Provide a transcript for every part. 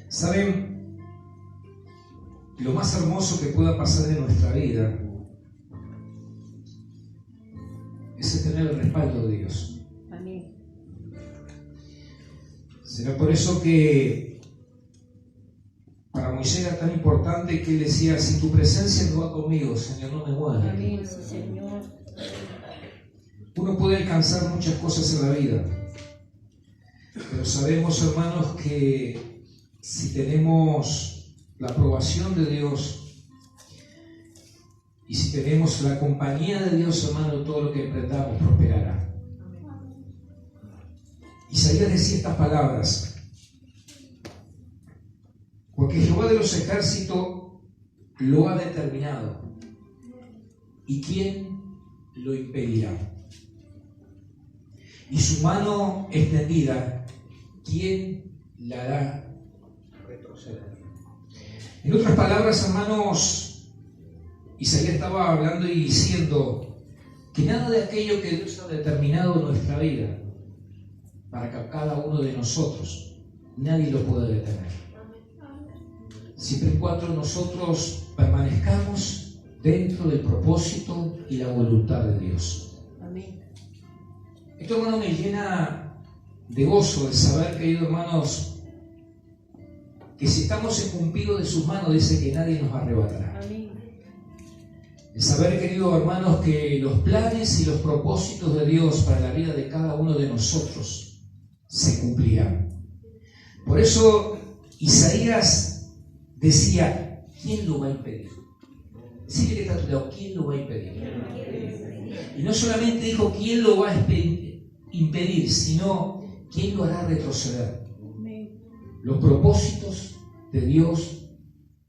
¿Saben? Lo más hermoso que pueda pasar en nuestra vida es tener el respaldo de Dios. Amén. Será por eso que para Moisés era tan importante que él decía: si tu presencia no va conmigo, Señor, no me muevas. Amén, Señor. Uno puede alcanzar muchas cosas en la vida, pero sabemos, hermanos, que si tenemos la aprobación de Dios y si tenemos la compañía de Dios, hermano, todo lo que emprendamos prosperará. Isaías decía estas palabras: porque Jehová de los ejércitos lo ha determinado, ¿y quién lo impedirá? Y su mano extendida, ¿quién la hará retroceder? En otras palabras, hermanos, Isaías estaba hablando y diciendo que nada de aquello que Dios ha determinado en nuestra vida para cada uno de nosotros, nadie lo puede detener. Siempre y cuando nosotros permanezcamos dentro del propósito y la voluntad de Dios. Amén. Esto, hermano, me llena de gozo de saber, queridos hermanos, que si estamos esculpidos de sus manos, dice que nadie nos arrebatará. Amén. El saber, queridos hermanos, que los planes y los propósitos de Dios para la vida de cada uno de nosotros se cumplirán. Por eso Isaías decía: ¿quién lo va a impedir? Decirle que está a tu lado: ¿quién lo va a impedir? Y no solamente dijo quién lo va a impedir, sino quién lo hará retroceder. Los propósitos de Dios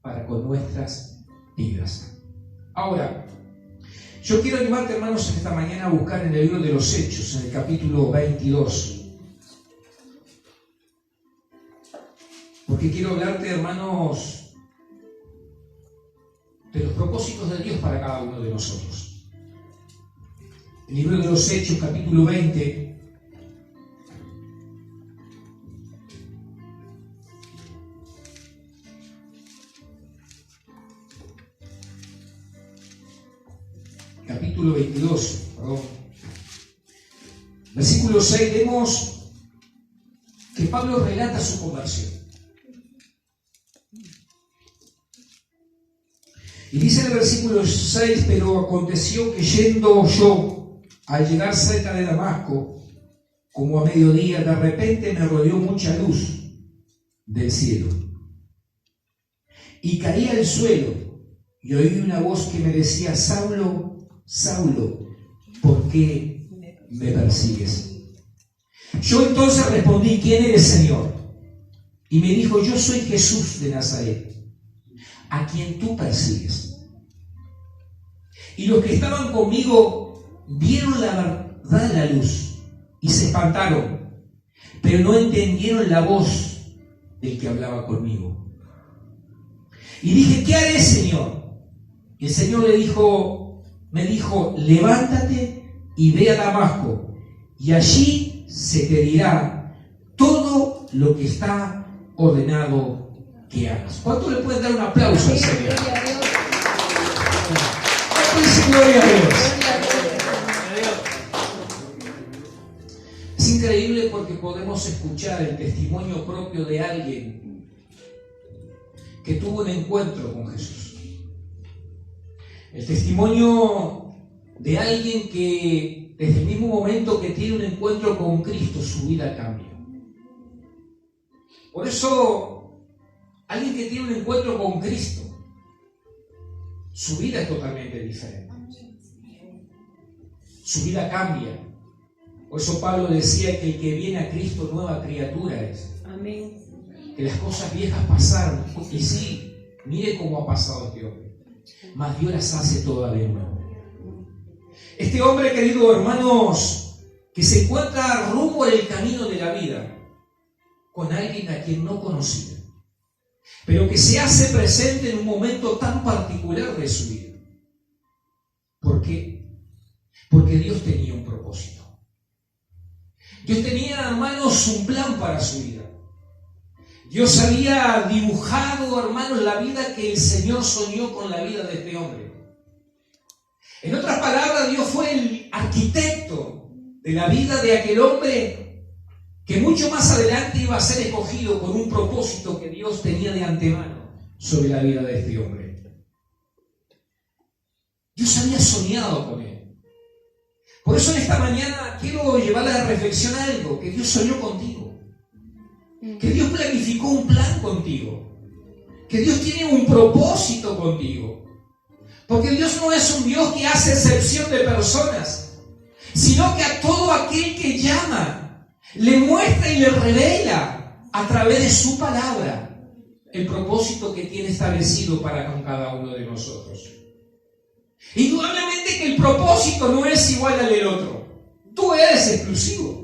para con nuestras vidas. Ahora, yo quiero animarte, hermanos, esta mañana a buscar en el libro de los Hechos, en el capítulo 22. Porque quiero hablarte, hermanos, de los propósitos de Dios para cada uno de nosotros. El libro de los Hechos, capítulo 20. Capítulo 22, perdón. Versículo 6, vemos que Pablo relata su conversión. Y dice en el versículo 6: pero aconteció que yendo yo, al llegar cerca de Damasco, como a mediodía, de repente me rodeó mucha luz del cielo. Y caí al suelo, y oí una voz que me decía: Saulo, Saulo, ¿por qué me persigues? Yo entonces respondí: ¿quién eres, Señor? Y me dijo: yo soy Jesús de Nazaret, a quien tú persigues. Y los que estaban conmigo vieron la verdad de la luz y se espantaron, pero no entendieron la voz del que hablaba conmigo. Y dije: ¿qué haré, Señor? Y el Señor me dijo: levántate y ve a Damasco, y allí se te dirá todo lo que está ordenado que hagas. ¿Cuánto le pueden dar un aplauso al Señor? Gloria a Dios. Es increíble porque podemos escuchar el testimonio propio de alguien que tuvo un encuentro con Jesús. El testimonio de alguien que desde el mismo momento que tiene un encuentro con Cristo, su vida cambia. Por eso, alguien que tiene un encuentro con Cristo, su vida es totalmente diferente. Su vida cambia. Por eso Pablo decía que el que viene a Cristo, nueva criatura es. Amén. Que las cosas viejas pasaron. Y sí, mire cómo ha pasado este hombre. Mas Dios las hace todas de nuevo. Este hombre, queridos hermanos, que se encuentra rumbo en el camino de la vida con alguien a quien no conocía, pero que se hace presente en un momento tan particular de su vida. ¿Por qué? Porque Dios tenía un propósito. Dios tenía, hermanos, un plan para su vida. Dios había dibujado, hermanos, la vida que el Señor soñó con la vida de este hombre. En otras palabras, Dios fue el arquitecto de la vida de aquel hombre que mucho más adelante iba a ser escogido con un propósito que Dios tenía de antemano sobre la vida de este hombre. Dios había soñado con él. Por eso en esta mañana quiero llevarle a la reflexión algo, que Dios soñó contigo. Que Dios planificó un plan contigo. Que Dios tiene un propósito contigo. Porque Dios no es un Dios que hace excepción de personas, sino que a todo aquel que llama, le muestra y le revela a través de su palabra el propósito que tiene establecido para con cada uno de nosotros. Indudablemente que el propósito no es igual al del otro. Tú eres exclusivo.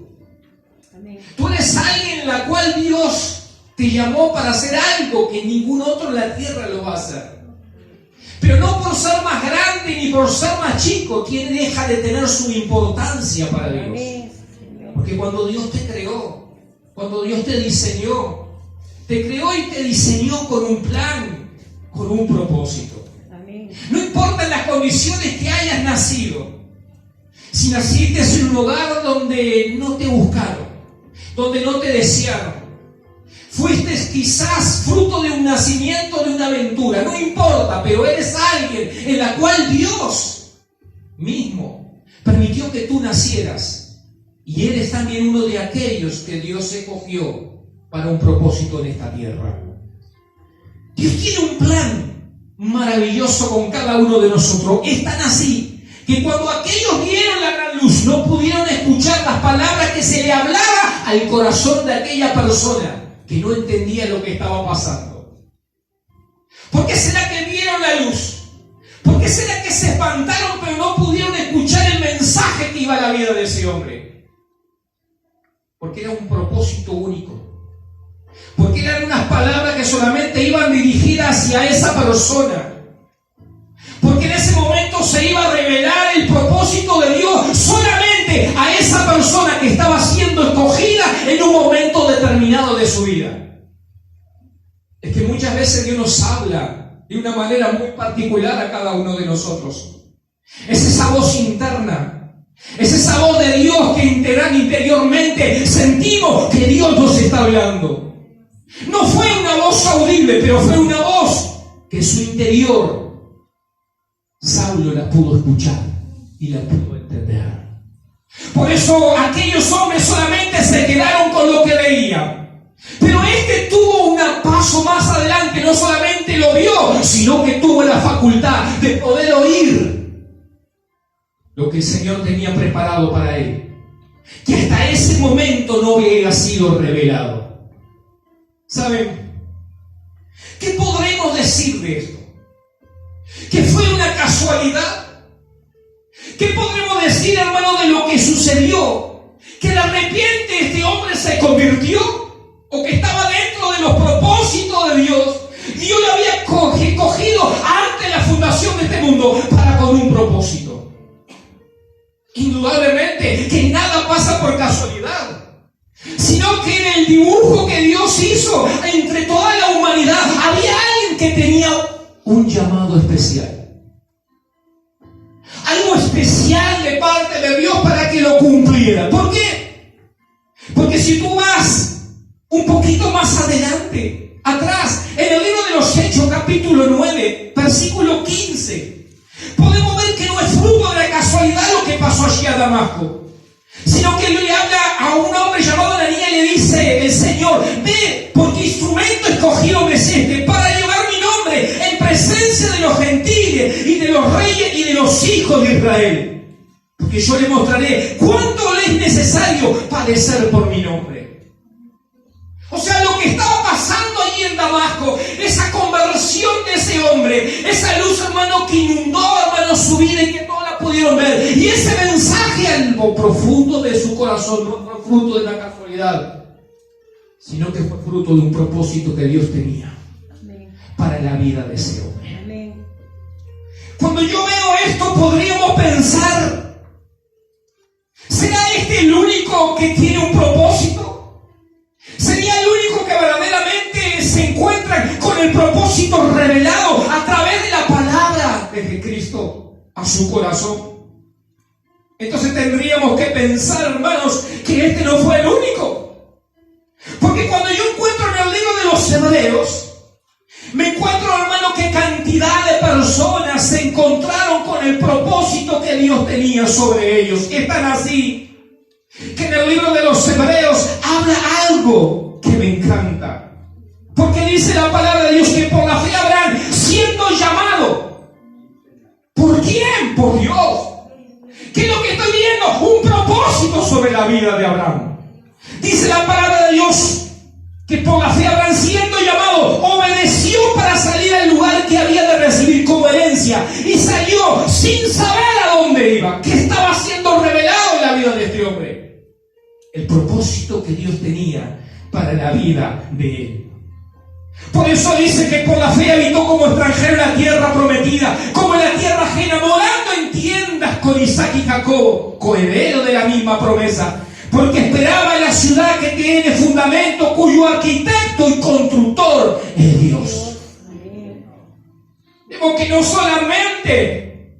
Tú eres alguien en la cual Dios te llamó para hacer algo que ningún otro en la tierra lo va a hacer. Pero no por ser más grande ni por ser más chico, quien deja de tener su importancia para Dios. Porque cuando Dios te creó, cuando Dios te creó y te diseñó con un plan, con un propósito. No importa las condiciones que hayas nacido, si naciste en un hogar donde no te buscaron, donde no te desearon, fuiste quizás fruto de un nacimiento, de una aventura, no importa, pero eres alguien en la cual Dios mismo permitió que tú nacieras, y eres también uno de aquellos que Dios escogió para un propósito en esta tierra. Dios tiene un plan maravilloso con cada uno de nosotros. Es tan así que cuando aquellos vieron la gran luz, no pudieron escuchar las palabras que se le hablaba al corazón de aquella persona que no entendía lo que estaba pasando. ¿Por qué será que vieron la luz? ¿Por qué será que se espantaron pero no pudieron escuchar el mensaje que iba a la vida de ese hombre? Porque era un propósito único. Porque eran unas palabras que solamente iban dirigidas hacia esa persona. Porque en ese momento se iba a revelar el propósito de Dios solamente a esa persona que estaba siendo escogida en un momento determinado de su vida. Es que muchas veces Dios nos habla de una manera muy particular a cada uno de nosotros. Es esa voz interna, es esa voz de Dios que interiormente sentimos que Dios nos está hablando. No fue una voz audible, pero fue una voz que su interior Saulo la pudo escuchar y la pudo entender. Por eso aquellos hombres solamente se quedaron con lo que veían. Pero este tuvo un paso más adelante, no solamente lo vio, sino que tuvo la facultad de poder oír lo que el Señor tenía preparado para él, que hasta ese momento no había sido revelado. ¿Saben? ¿Qué podremos decir de esto? ¿Que fue una casualidad? ¿Qué podremos decir, hermano, de lo que sucedió? ¿Que de repente este hombre se convirtió? ¿O que estaba dentro de los propósitos de Dios? Dios lo había cogido antes de la fundación de este mundo para con un propósito. Indudablemente que nada pasa por casualidad, sino que en el dibujo que Dios hizo entre toda la humanidad había alguien que tenía un llamado especial, algo especial de parte de Dios para que lo cumpliera. ¿Por qué? Porque si tú vas un poquito más adelante, atrás, en el libro de los Hechos, capítulo 9, versículo 15, podemos ver que no es fruto de la casualidad lo que pasó allí a Damasco, sino que Dios le habla a un hombre llamado Ananías y le dice el Señor: ve, porque instrumento escogido me es este, para llevar mi nombre en presencia de los gentiles y de los reyes y de los hijos de Israel, porque yo le mostraré cuánto le es necesario padecer por mi nombre. O sea, lo que estaba pasando allí en Damasco, esa conversión de ese hombre, esa luz, hermano, que inundó, hermano, su vida y que todos la pudieron ver, y ese mensaje en lo profundo de su corazón no fue fruto de la casualidad, sino que fue fruto de un propósito que Dios tenía para la vida de ese hombre. Amén. Cuando yo veo esto, podríamos pensar: ¿será este el único que tiene un propósito? ¿Sería el único que verdaderamente propósito revelado a través de la palabra de Cristo a su corazón. Entonces tendríamos que pensar, hermanos, que este no fue el único. Porque cuando yo encuentro en el libro de los Hebreos, me encuentro, hermano, que cantidad de personas se encontraron con el propósito que Dios tenía sobre ellos. Es tan así que en el libro de los Hebreos habla algo que me encanta. Porque dice la palabra de Dios que por la fe Abraham, siendo llamado, ¿por quién? Por Dios. ¿Qué es lo que estoy viendo? Un propósito sobre la vida de Abraham. Dice la palabra de Dios que por la fe Abraham, siendo llamado, obedeció para salir al lugar que había de recibir como herencia, y salió sin saber a dónde iba, que estaba siendo revelado en la vida de este hombre. El propósito que Dios tenía para la vida de él. Por eso dice que por la fe habitó como extranjero en la tierra prometida, como en la tierra ajena, morando en tiendas con Isaac y Jacob, coheredero de la misma promesa, porque esperaba en la ciudad que tiene fundamento, cuyo arquitecto y constructor es Dios. Digo que no solamente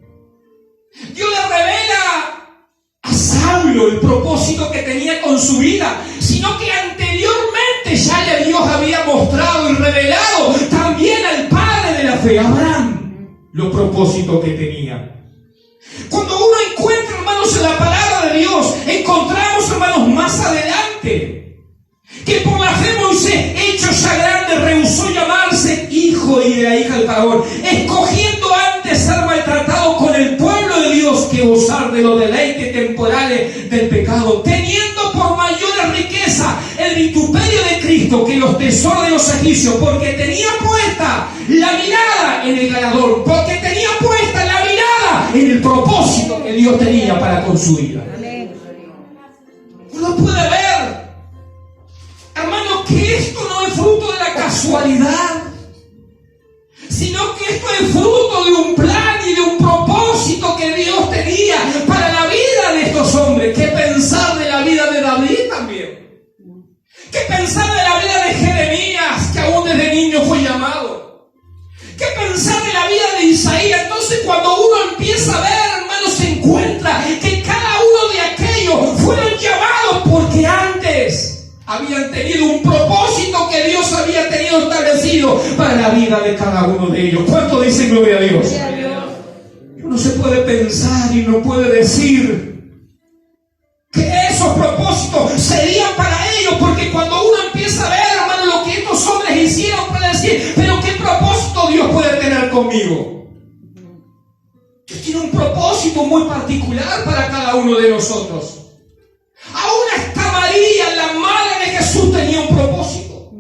Dios le revela a Saulo el propósito que tenía con su vida, sino que anteriormente ya Dios había mostrado y revelado también al padre de la fe, Abraham, los propósitos que tenía. Cuando uno encuentra, hermanos, en la palabra de Dios, encontramos, hermanos, más adelante, que por la fe Moisés, hecho ya grande, rehusó llamarse hijo y de la hija del faraón, escogiendo antes ser maltratado con el pueblo de Dios que gozar de los deleites temporales del pecado, teniendo por mayores riqueza el vituperio de Cristo que los tesoros de los egipcios, porque tenía puesta la mirada en el galardón, porque tenía puesta la mirada en el propósito que Dios tenía para con su vida. Uno puede ver, hermano, que esto no es fruto de la casualidad, sino que esto es fruto de un plan y de un propósito que Dios tenía para la vida de estos hombres. ¿Qué pensar de la vida de David también? ¿Qué pensar de la vida de Jeremías, que aún desde niño fue llamado? ¿Qué pensar de la vida de Isaías? Entonces, cuando uno empieza a ver, hermano, se encuentra que cada uno de aquellos fueron llamados porque antes habían tenido un propósito que Dios había tenido establecido para la vida de cada uno de ellos. ¿Cuánto dicen gloria a Dios? Uno se puede pensar y no puede decir que esos propósitos serían para ellos, porque cuando uno empieza a ver, hermano, lo que estos hombres hicieron, puede decir, pero ¿qué propósito Dios puede tener conmigo? Dios tiene un propósito muy particular para cada uno de nosotros. Aún hasta María, la madre de Jesús, tenía un propósito.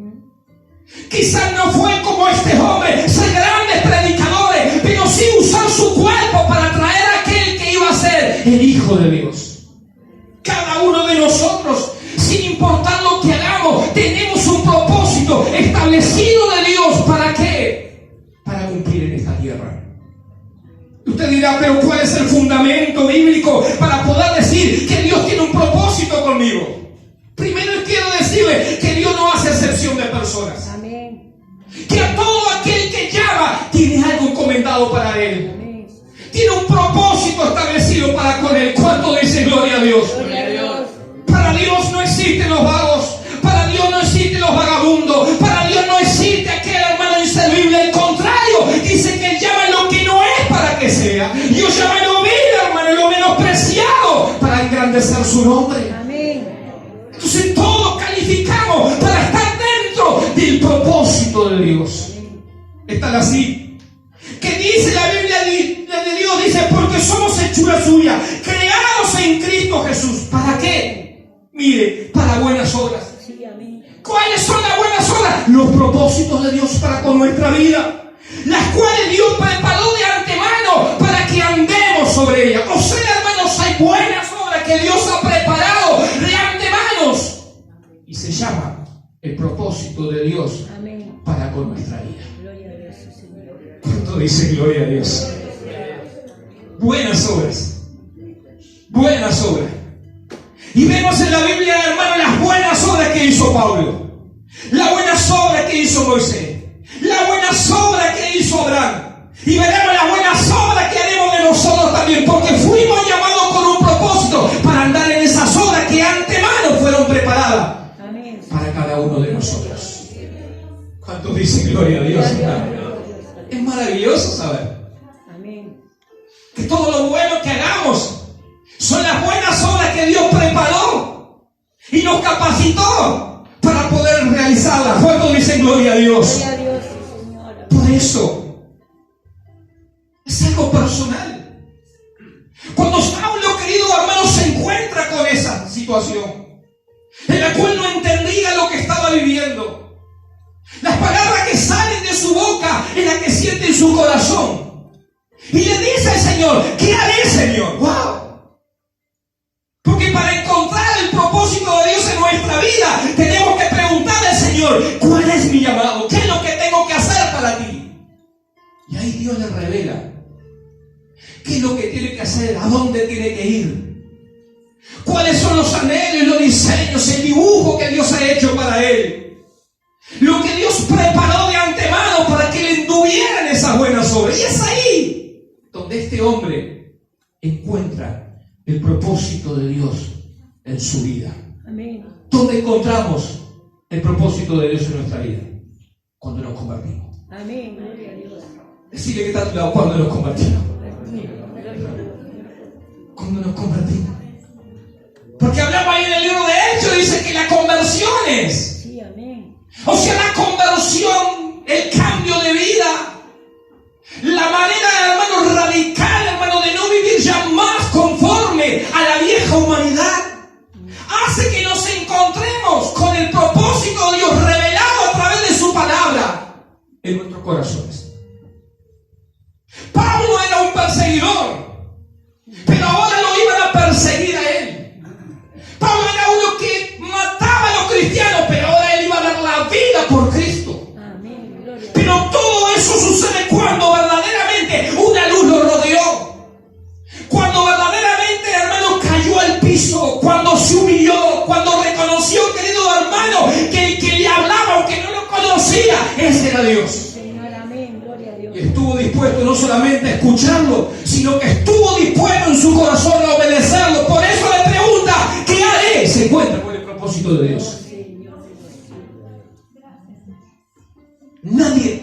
Quizás no fue como este hombre, ser grandes predicadores, pero sí usar su cuerpo para traer a aquel que iba a ser el Hijo de Dios. Cada uno de nosotros, sin importar lo que hagamos, tenemos un propósito establecido de Dios. ¿Para qué? Para cumplir en esta tierra. Usted dirá, pero ¿cuál es el fundamento bíblico para poder decir que Dios tiene un propósito conmigo? Primero quiero decirle que Dios no hace excepción de personas. Amén. Que a todo aquel que llama tiene algo encomendado para él. Amén. Tiene un propósito establecido para con él. ¿Cuánto dice gloria a Dios? Gloria a Dios. Para Dios no existen los vagos. Para Dios no existen los vagabundos. Para Dios no existe aquel hermano inservible. Al contrario, dice que Él llama lo que no es para que sea. Dios llama lo vil, hermano, lo menospreciado para engrandecer su nombre. Amén. Entonces todos calificamos para estar dentro del propósito de Dios. Están así. Que dice la Biblia de Dios, dice, porque somos hechura suya, creados en Cristo Jesús. ¿Para qué? Mire, para buenas obras. ¿Cuáles son las buenas obras? Los propósitos de Dios para con nuestra vida, las cuales Dios preparó de antemano para que andemos sobre ellas. O sea, hermanos, hay buenas obras que Dios ha preparado de antemano y se llama el propósito de Dios. Amén. Para con nuestra vida. Gloria a Dios, Señor. ¿Cuánto dice gloria a Dios? Buenas obras. Buenas obras. Y vemos en la Biblia, hermano, las buenas obras que hizo Pablo, las buenas obras que hizo Moisés. la buena obra que hizo Abraham. Y veremos las buenas obras que haremos de nosotros también, porque fuimos llamados con un propósito para andar en esas obras que antemano fueron preparadas para cada uno de nosotros. ¿Cuántos dicen gloria a Dios? Es maravilloso saber que todo lo bueno que hagamos son las buenas obras que Dios preparó y nos capacitó para poder realizarlas. ¿Cuántos dicen gloria a Dios? Por eso es algo personal. Cuando Saulo, querido hermano, se encuentra con esa situación en la cual no entendía lo que estaba viviendo, las palabras que salen de su boca es la que siente en su corazón. Y le dice al Señor, ¿qué haré, Señor? ¡Wow! Porque para encontrar el propósito de Dios en nuestra vida, tenemos que preguntarle al Señor, ¿cuál es mi llamado? ¿Qué es lo que tengo que hacer para ti? Y ahí Dios le revela qué es lo que tiene que hacer, a dónde tiene que ir, cuáles son los anhelos, los diseños, el dibujo que Dios ha hecho para él, lo que Dios preparó de antemano para que le anduviera en esas buenas obras. Y es ahí donde este hombre encuentra el propósito de Dios en su vida. Amén. ¿Dónde encontramos el propósito de Dios en nuestra vida? Cuando nos convertimos. Amén. Gloria a Dios. Decirle que está a tu lado, cuando nos convertimos. Cuando nos convertimos. Porque hablamos ahí en el libro de Hechos, dice que la conversión es. Sí, amén. O sea, la conversión, el cambio de vida, la manera, hermano, radical, hermano, de no vivir ya más conforme a la vieja humanidad, hace que nos encontremos con el propósito de Dios revelado a través de su palabra en nuestros corazones. Pablo era un perseguidor, pero ahora lo iban a perseguir a él. Pablo era uno que mataba a los cristianos, pero ahora él iba a dar la vida por Cristo. Pero todo eso sucede cuando verdaderamente una luz lo rodeó, cuando verdaderamente, hermano, cayó al piso, cuando se humilló, cuando reconoció, querido hermano, que el que le hablaba, aunque no lo conocía, ese era Dios. Y estuvo dispuesto no solamente a escucharlo, sino que estuvo dispuesto en su corazón a obedecerlo. Por eso le pregunta, ¿qué haré? Se encuentra con el propósito de Dios. Nadie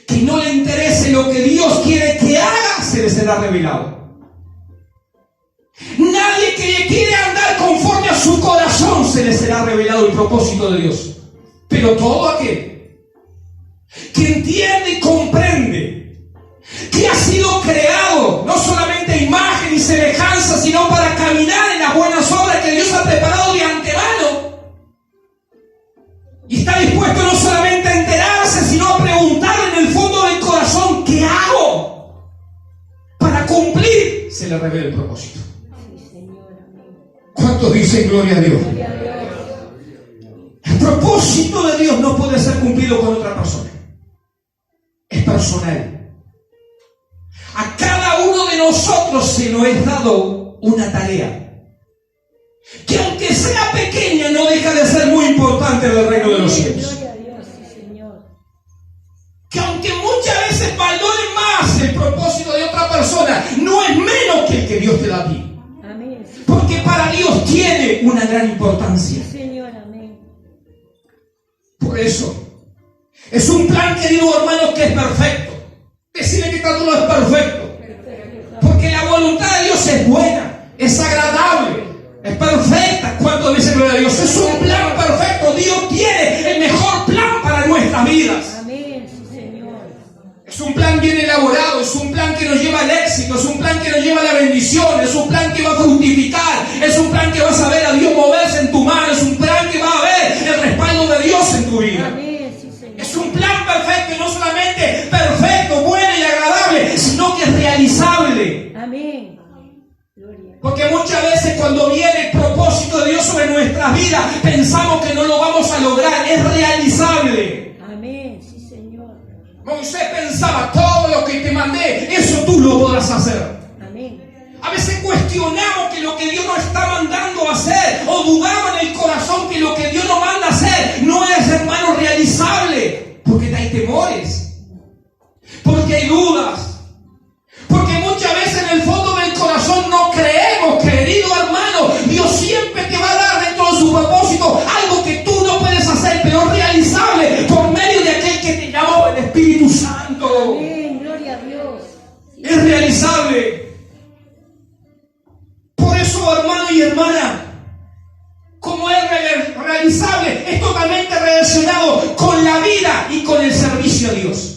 que no le interese lo que Dios quiere que haga, se le será revelado. Nadie que quiere andar conforme a su corazón, se le será revelado el propósito de Dios. Pero todo aquel que entiende y comprende que ha sido creado no solamente a imagen y semejanza, sino para caminar en las buenas obras que Dios ha preparado de antemano, y está dispuesto no solamente a enterarse, sino a preguntar en el fondo del corazón, ¿qué hago para cumplir? Se le revela el propósito. ¿Cuántos dicen gloria a Dios? El propósito de Dios no puede ser cumplido con otra persona. Es personal. A cada uno de nosotros se nos es dado una tarea que, aunque sea pequeña, no deja de ser muy importante en el reino de los cielos. Que aunque muchas veces valore más el propósito de otra persona, no es menos que el que Dios te da a ti. Porque para Dios tiene una gran importancia. Por eso es un plan, querido hermano, que es perfecto. Decirle que todo es perfecto. Porque la voluntad de Dios es buena, es agradable, es perfecta. ¿Cuánto dice gloria a Dios? Es un plan perfecto. Dios tiene el mejor plan para nuestras vidas. Es un plan bien elaborado, es un plan que nos lleva al éxito, es un plan que nos lleva a la bendición, es un plan que va a fructificar, es un plan que vas a ver a Dios moverse en tu mano, es un plan que va a ver el respaldo de Dios en tu vida. Es un plan perfecto, y no solamente perfecto, bueno y agradable, sino que es realizable. Amén. Porque muchas veces cuando viene el propósito de Dios sobre nuestras vidas, pensamos que no lo vamos a lograr. Es realizable. Amén, sí, Señor. Moisés pensaba, todo lo que te mandé, eso tú lo podrás hacer. Amén. A veces cuestionamos que lo que Dios nos está mandando a hacer, o dudamos en el corazón que lo que Dios nos manda a hacer no es, hermano, realizable. Porque porque hay dudas. Porque muchas veces en el fondo del corazón no creemos, querido hermano, Dios siempre te va a dar dentro de su propósito algo que tú no puedes hacer, pero realizable por medio de aquel que te llamó, el Espíritu Santo. Amén, gloria a Dios. Es realizable. Por eso, hermano y hermana, como es realizable, es totalmente relacionado con la vida y con el servicio a Dios.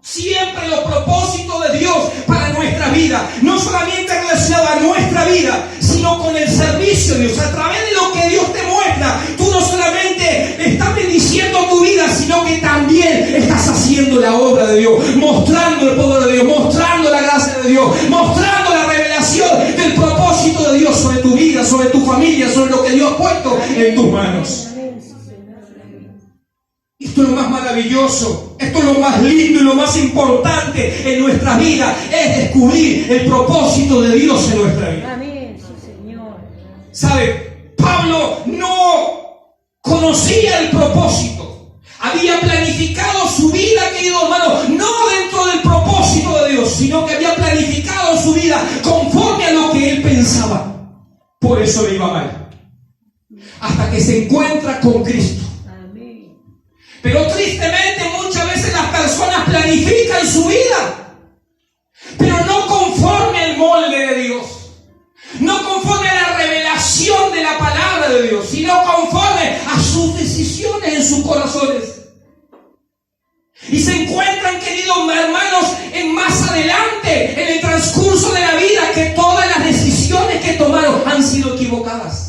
Siempre los propósitos de Dios para nuestra vida, no solamente relacionado a nuestra vida, sino con el servicio de Dios. A través de lo que Dios te muestra, tú no solamente estás bendiciendo tu vida, sino que también estás haciendo la obra de Dios, mostrando el poder de Dios, mostrando la gracia de Dios, mostrando la revelación del propósito de Dios sobre tu vida, sobre tu familia, sobre lo que Dios ha puesto en tus manos. Esto es lo más maravilloso, esto es lo más lindo y lo más importante en nuestra vida, es descubrir el propósito de Dios en nuestra vida. Amén, sí, Señor. ¿Sabe? Pablo no conocía el propósito, había planificado su vida, querido hermano, no dentro del propósito de Dios, sino que había planificado su vida conforme a lo que él pensaba. Por eso le iba mal, hasta que se encuentra con Cristo. Pero tristemente muchas veces las personas planifican su vida, pero no conforme al molde de Dios, no conforme a la revelación de la palabra de Dios, sino conforme a sus decisiones en sus corazones. Y se encuentran, queridos hermanos, en más adelante, en el transcurso de la vida, que todas las decisiones que tomaron han sido equivocadas.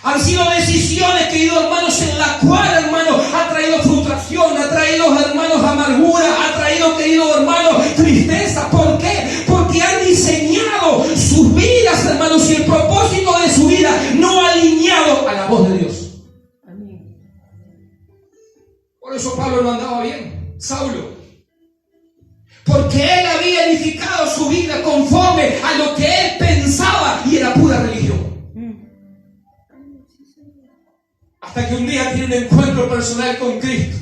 Han sido decisiones, queridos hermanos, en la cual, hermanos, ha traído frustración, ha traído, hermanos, amargura, ha traído, queridos hermanos, tristeza. ¿Por qué? Porque han diseñado sus vidas, hermanos, y el propósito de su vida no alineado a la voz de Dios. Amén. Por eso Pablo no andaba bien, Saulo. Porque él había edificado su vida conforme a lo que él pensaba y era pura religión. Hasta que un día tiene un encuentro personal con Cristo.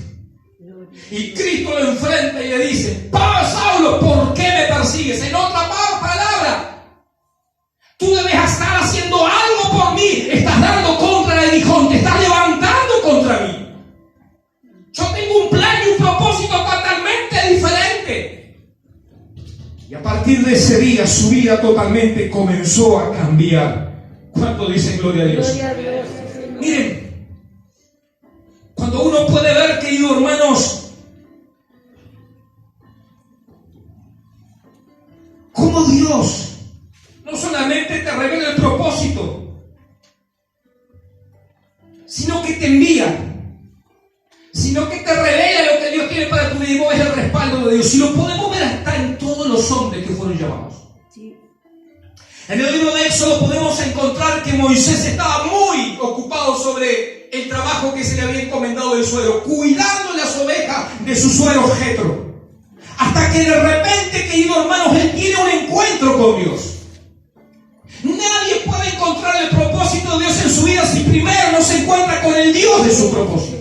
Y Cristo lo enfrenta y le dice: Saulo, ¿por qué me persigues? En otra palabra, tú debes estar haciendo algo por mí. Estás dando contra el aguijón, te estás levantando contra mí. Yo tengo un plan y un propósito totalmente diferente. Y a partir de ese día su vida totalmente comenzó a cambiar. ¿Cuánto dicen gloria a Dios? Gloria a Dios. Miren, cuando uno puede ver, queridos hermanos, cómo Dios no solamente te revela el propósito, sino que te envía, sino que te revela lo que Dios tiene para tu vida, y vos ves el respaldo de Dios. Y lo podemos ver hasta en todos los hombres que fueron llamados. Sí. En el libro de Éxodo podemos encontrar que Moisés estaba muy ocupado sobre el trabajo que se le había encomendado del suegro, cuidando las ovejas de su suegro Jetro. Hasta que de repente, queridos hermanos, él tiene un encuentro con Dios. Nadie puede encontrar el propósito de Dios en su vida si primero no se encuentra con el Dios de su propósito.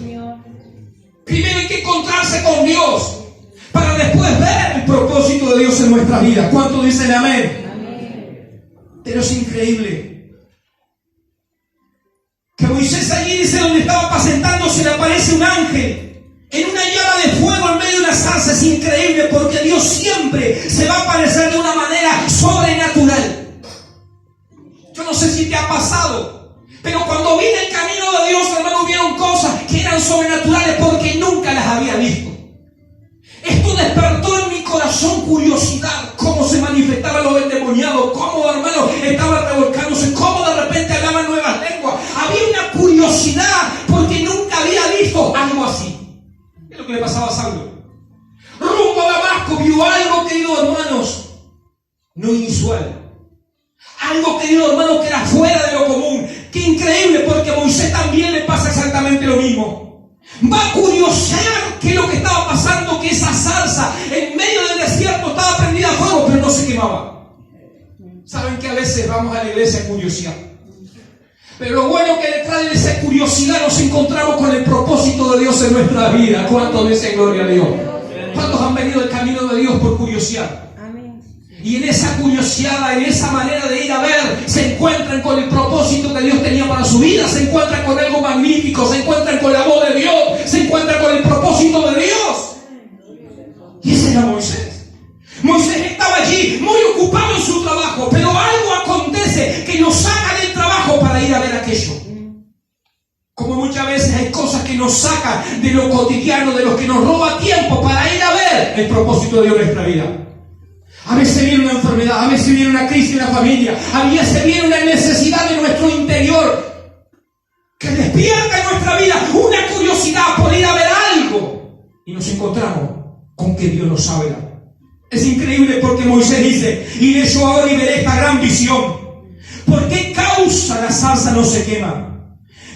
Primero hay que encontrarse con Dios para después ver el propósito de Dios en nuestra vida. ¿Cuántos dicen amén? Pero es increíble que Moisés allí, dice, donde estaba apacentándose, le aparece un ángel en una llama de fuego en medio de una zarza. Es increíble porque Dios siempre se va a aparecer de una manera sobrenatural. Yo no sé si te ha pasado, pero cuando vi el camino de Dios, hermano, vieron cosas que eran sobrenaturales porque nunca las había visto. Esto despertó en mi corazón curiosidad, cómo se manifestaban los endemoniados, cómo, hermanos, estaban revolcándose, cómo de repente hablaban nuevas lenguas. Había una curiosidad porque nunca había visto algo así. ¿Qué es lo que le pasaba a Saulo? Rumbo a Damasco vio algo, queridos hermanos, no inusual. Algo, queridos hermanos, que era fuera de lo común. Qué increíble, porque a Moisés también le pasa exactamente lo mismo. Va a curiosear qué es lo que estaba pasando, que esa zarza en medio del desierto estaba prendida a fuego, pero no se quemaba. Saben que a veces vamos a la iglesia a curiosear, pero lo bueno que detrás de esa curiosidad nos encontramos con el propósito de Dios en nuestra vida. ¿Cuántos dicen gloria a Dios? ¿Cuántos han venido al camino de Dios por curiosidad? Amén. Y en esa curiosidad, en esa manera de ir a ver, se encuentran con el propósito que Dios tenía para su vida, se encuentran con algo magnífico, se encuentran con la voz de Dios, se encuentran con el propósito de Dios. Y ese era Moisés. Moisés estaba allí muy ocupado en su trabajo, pero algo acontece que lo saca del trabajo para ir a ver aquello. Como muchas veces hay cosas que nos sacan de lo cotidiano, de lo que nos roba tiempo para ir a ver el propósito de Dios en nuestra vida. A veces viene una enfermedad, a veces viene una crisis en la familia, a veces viene una necesidad de nuestro interior que despierta en nuestra vida una curiosidad por ir a ver algo. Y nos encontramos con que Dios nos habla. Es increíble porque Moisés dice: iré yo ahora y veré esta gran visión. ¿Por qué causa la zarza no se quema?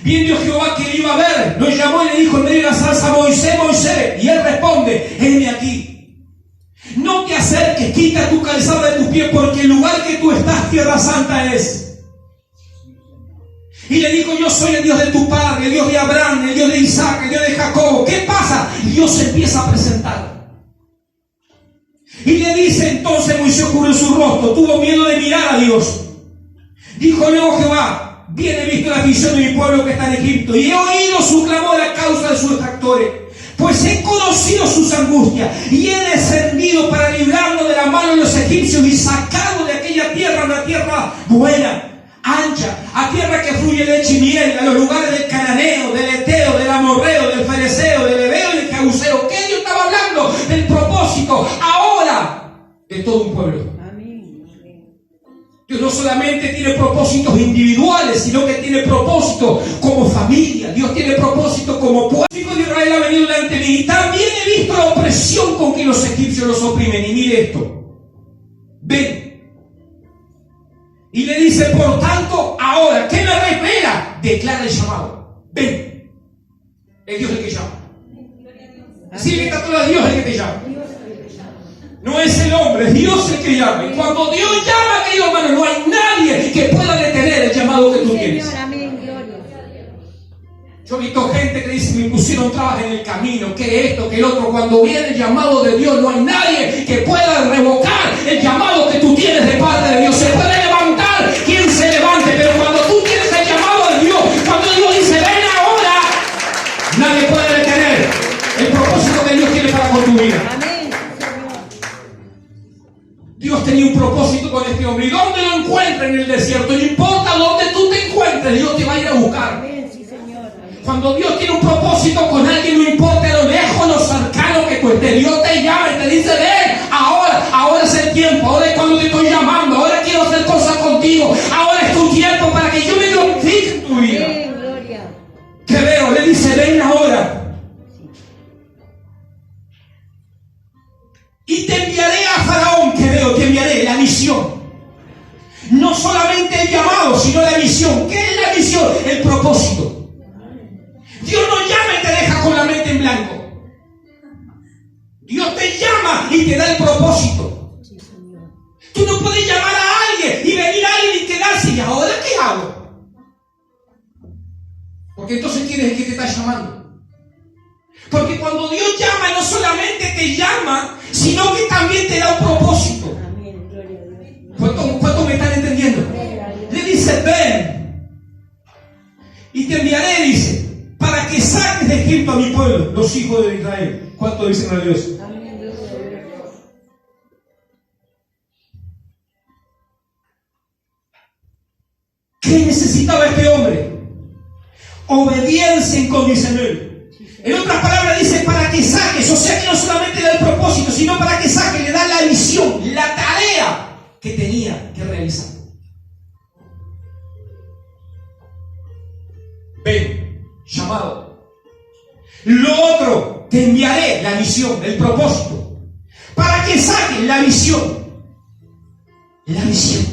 Viendo Jehová que él iba a ver, lo llamó y le dijo en medio de la zarza: Moisés, Moisés. Y él responde: heme aquí. No te acerques, quita tu calzada de tus pies, porque el lugar que tú estás, tierra santa es. Y le dijo: yo soy el Dios de tu padre, el Dios de Abraham, el Dios de Isaac, el Dios de Jacob. ¿Qué pasa? Dios se empieza a presentar. Y le dice entonces: Moisés cubrió su rostro, tuvo miedo de mirar a Dios. Dijo luego Jehová: bien he visto la aflicción de mi pueblo que está en Egipto, y he oído su clamor a causa de sus detractores, pues he conocido sus angustias, y he descendido para librarlo de la mano de los egipcios, y sacarlo de aquella tierra, una tierra buena, ancha, a tierra que fluye leche y miel, a los lugares del cananeo, del eteo, del amorreo, del fereceo, del heveo y del jebuseo. ¿Qué Dios estaba hablando? Del propósito ahora de todo un pueblo. Amén. Dios no solamente tiene propósitos individuales, sino que tiene propósitos como familia. Dios tiene propósitos como pueblo. El hijo de Israel ha venido delante de mí, y también he visto la opresión con que los egipcios los oprimen. Y mire esto: ven. Y le dice: por tanto, ahora, ¿qué me revela? Declara el llamado. Ven. Es Dios el que llama. Sí, que está todo Dios el que te llama. No es el hombre, es Dios el que llama. Y cuando Dios llama, querido hermano, no hay nadie que pueda detener el llamado que tú tienes. Señor, amén, gloria. Yo he visto gente que dice: me pusieron trabas en el camino, que esto, que el otro. Cuando viene el llamado de Dios, no hay nadie que pueda revocar el llamado que tú tienes de parte de Dios. Se puede levantar quien se levante, pero cuando tú tienes el llamado de Dios, cuando Dios dice: ven ahora, nadie puede detener el propósito que Dios tiene para con tu vida. Amén, Señor. Dios tenía un propósito con este hombre. ¿Y dónde lo encuentra? En el desierto. No importa dónde tú te encuentres, Dios te va a ir a buscar. Amén, sí, Señor. Amén. Cuando Dios tiene un propósito con alguien, no importa lo lejos, lo cercano que tú estés, Dios te llama y te dice: ven, ahora es el tiempo, ahora es cuando te estoy llamando, ahora quiero hacer cosas contigo, ahora es tu tiempo para que yo me glorifique en tu vida. Amén, gloria. Que veo, le dice: ven ahora. Y te enviaré a Faraón, que veo, te enviaré la misión. No solamente el llamado, sino la misión. ¿Qué es la misión? El propósito. Dios no llama y te deja con la mente en blanco. Dios te llama y te da el propósito. Sí, Señor. Tú no puedes llamar a alguien y venir a alguien y quedarse: ¿y ahora qué hago? Porque entonces ¿quién es el que te está llamando? Porque cuando Dios llama, no solamente te llama, sino que también te da un propósito. Amén, gloria a Dios. ¿Cuánto me están entendiendo? Le dice: ven, y te enviaré, dice, para que saques de Egipto a mi pueblo, los hijos de Israel. ¿Cuánto dicen a Dios? Amén, gloria a Dios. ¿Qué necesitaba este hombre? Obediencia incondicional. En otras palabras dice: para que saques. O sea que no solamente le da el propósito, sino para que saques, le da la misión, la tarea que tenía que realizar. Ven, llamado. Lo otro, te enviaré la misión, el propósito, para que saques la visión. La visión.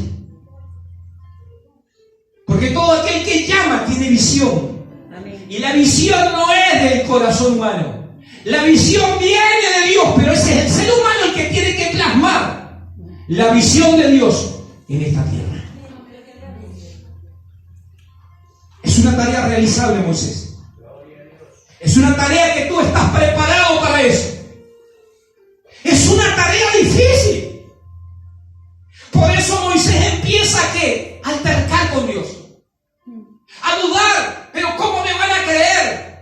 Porque todo aquel que llama tiene visión. Amén. Y la visión no es del corazón humano. La visión viene de Dios, pero ese es el ser humano el que tiene que plasmar la visión de Dios en esta tierra. Es una tarea realizable, Moisés. Es una una tarea que tú estás preparado para eso. Es una tarea difícil. Por eso Moisés empieza a altercar con Dios. A dudar. Pero ¿cómo me van a creer?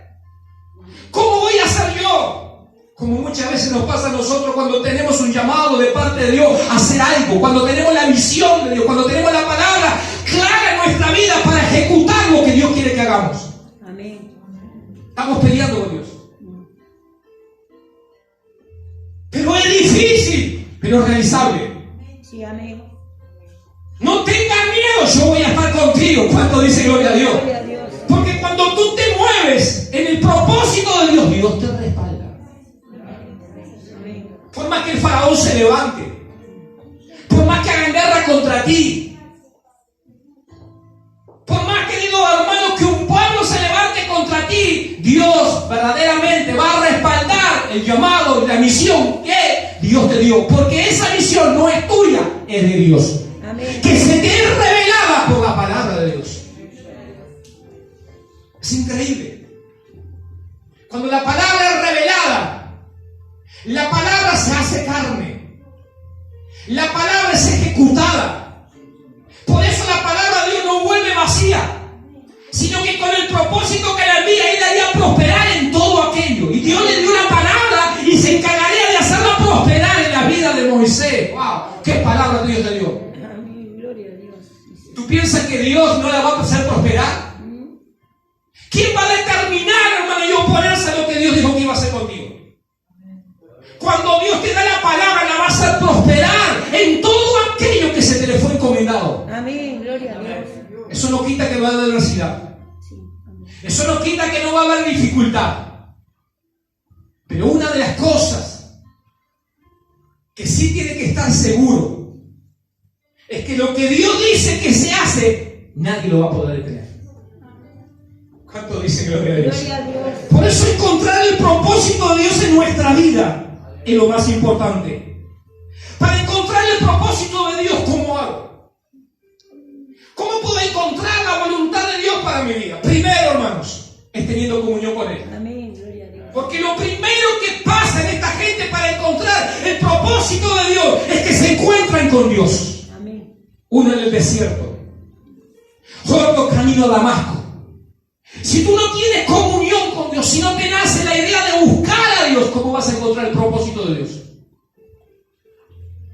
¿Cómo voy a hacer yo? Como muchas veces nos pasa a nosotros cuando tenemos un llamado de parte de Dios a hacer algo. Cuando tenemos la visión de Dios. Cuando tenemos la palabra clara en nuestra vida para ejecutar lo que Dios quiere que hagamos. Amén. Estamos peleando con Dios. Pero es difícil, pero es realizable. Sí, amén. No tengas miedo, yo voy a estar contigo. ¿Cuánto dice gloria a Dios? Gloria a Dios. Porque cuando tú te mueves en el propósito de Dios, Dios te respalda. Amén. Por más que el faraón se levante, por más que hagan guerra contra ti, por más, queridos hermanos, que un pueblo se levante contra ti, Dios verdaderamente va a respaldar el llamado y la misión que Dios te dio. Porque esa misión no es tuya, es de Dios. Amén. Que se te es revelada por la palabra de Dios. Es increíble. Cuando la palabra es revelada, la palabra se hace carne. La palabra es ejecutada. Por eso la palabra de Dios no vuelve vacía, sino que con el propósito que la envía, Él haría prosperar en todo aquello. Y Dios le dio una palabra y se encargaría de hacerla prosperar en la vida de Moisés. ¡Wow! ¡Qué palabra Dios le dio! Amén. Gloria a Dios. ¿Tú piensas que Dios no la va a hacer prosperar? ¿Quién va a determinar, hermano, y oponerse a lo que Dios dijo que iba a hacer contigo? Cuando Dios te da la palabra, la va a hacer prosperar en todo aquello que se te le fue encomendado. Amén. Gloria a Dios. Eso no quita que va a haber adversidad. Sí. Amén. Eso no quita que no va a haber dificultad. Pero una de las cosas que sí tiene que estar seguro es que lo que Dios dice que se hace, nadie lo va a poder detener. ¿Cuánto dicen gloria a Dios? Gloria a Dios. Por eso encontrar el propósito de Dios en nuestra vida es lo más importante. Para encontrar el propósito de Dios, ¿cómo hago? ¿Cómo puedo encontrar la voluntad de Dios para mi vida? Primero, hermanos, es teniendo comunión con Él. Amén. Gloria a Dios. Porque lo primero que pasa en esta gente para encontrar el propósito de Dios es que se encuentran con Dios. Amén. Uno en el desierto, otro camino a Damasco. Si tú no tienes comunión con Dios, si no te nace la idea de buscar a Dios, ¿cómo vas a encontrar el propósito de Dios?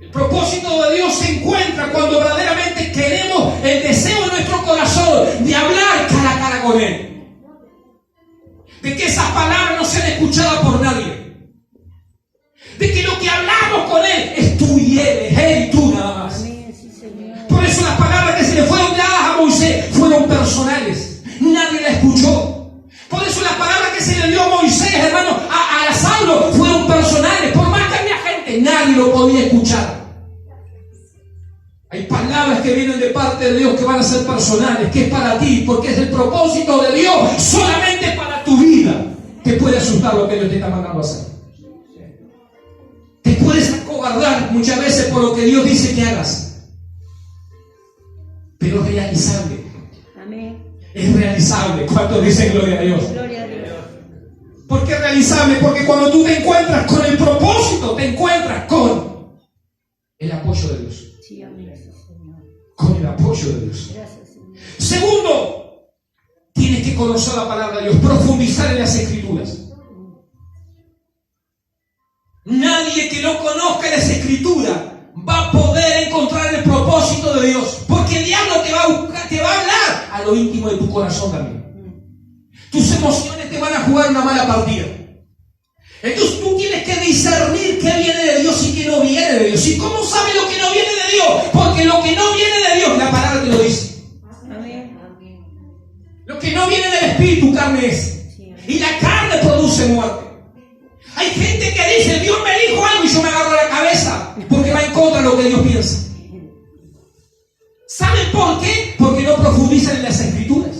El propósito de Dios se encuentra cuando verdaderamente queremos el deseo de nuestro corazón de hablar cara a cara con Él. De que esas palabras no sean escuchadas por nadie. De que lo que hablamos con Él es tú y Él y tú nada más. Amén. Sí, Señor. Por eso las palabras que se le fueron dadas a Moisés fueron personales. Nadie la escuchó. Por eso las palabras que se le dio a Moisés, hermano, a Saulo, fueron personales. Por más que había gente, nadie lo podía escuchar. Hay palabras que vienen de parte de Dios que van a ser personales, que es para ti, porque es el propósito de Dios solamente para tu vida. Te puede asustar lo que Dios te está mandando a hacer. Te puedes acobardar muchas veces por lo que Dios dice que hagas. Pero es realizable. Amén. Es realizable. ¿Cuántos dicen gloria a Dios? Gloria a Dios. ¿Por qué es realizable? Porque cuando tú te encuentras con el propósito, te encuentras con el apoyo de Dios. Sí, amén. Sí, Señor. Con el apoyo de Dios. Gracias, Señor. Segundo, tienes que conocer la palabra de Dios, profundizar en las Escrituras. Nadie que no conozca las Escrituras va a poder encontrar el propósito de Dios, porque el diablo te va a buscar, te va a hablar a lo íntimo de tu corazón también. Tus emociones te van a jugar una mala partida. Entonces tú tienes que discernir qué viene de Dios y qué no viene de Dios. ¿Y cómo sabes lo que no viene de Dios? Porque lo que no viene de Dios, la palabra te lo dice. Amén. Lo que no viene del Espíritu, carne es. Sí, amén. Y la carne produce muerte. Hay gente que dice, Dios me dijo algo y yo me agarro la cabeza, porque va en contra de lo que Dios piensa. ¿Saben por qué? Porque no profundizan en las Escrituras.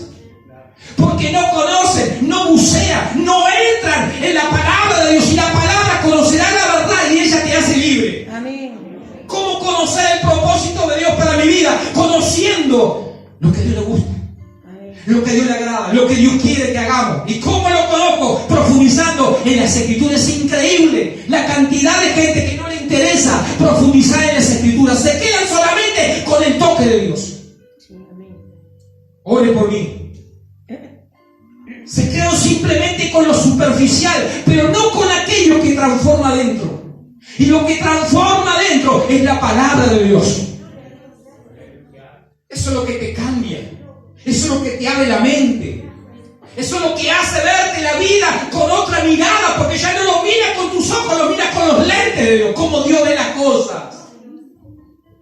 Porque no conocen, no bucean, no entran en la palabra de Dios. Y la palabra conocerá la verdad y ella te hace libre. Amén. ¿Cómo conocer el propósito de Dios para mi vida? Conociendo lo que a Dios le gusta, Amén. lo que a Dios le agrada, lo que Dios quiere que hagamos. ¿Y cómo lo conozco? Profundizando las Escrituras. Es increíble la cantidad de gente que no le interesa profundizar en las Escrituras. Se quedan solamente con el toque de Dios. Sí, amén. Ore por mí. Se quedan simplemente con lo superficial, pero no con aquello que transforma adentro. Y lo que transforma adentro es la palabra de Dios. Eso es lo que te cambia. Eso es lo que te abre la mente. Eso es lo que hace verte la vida con otra mirada, porque ya no lo miras con tus ojos, lo miras con los lentes de Dios, como Dios ve las cosas.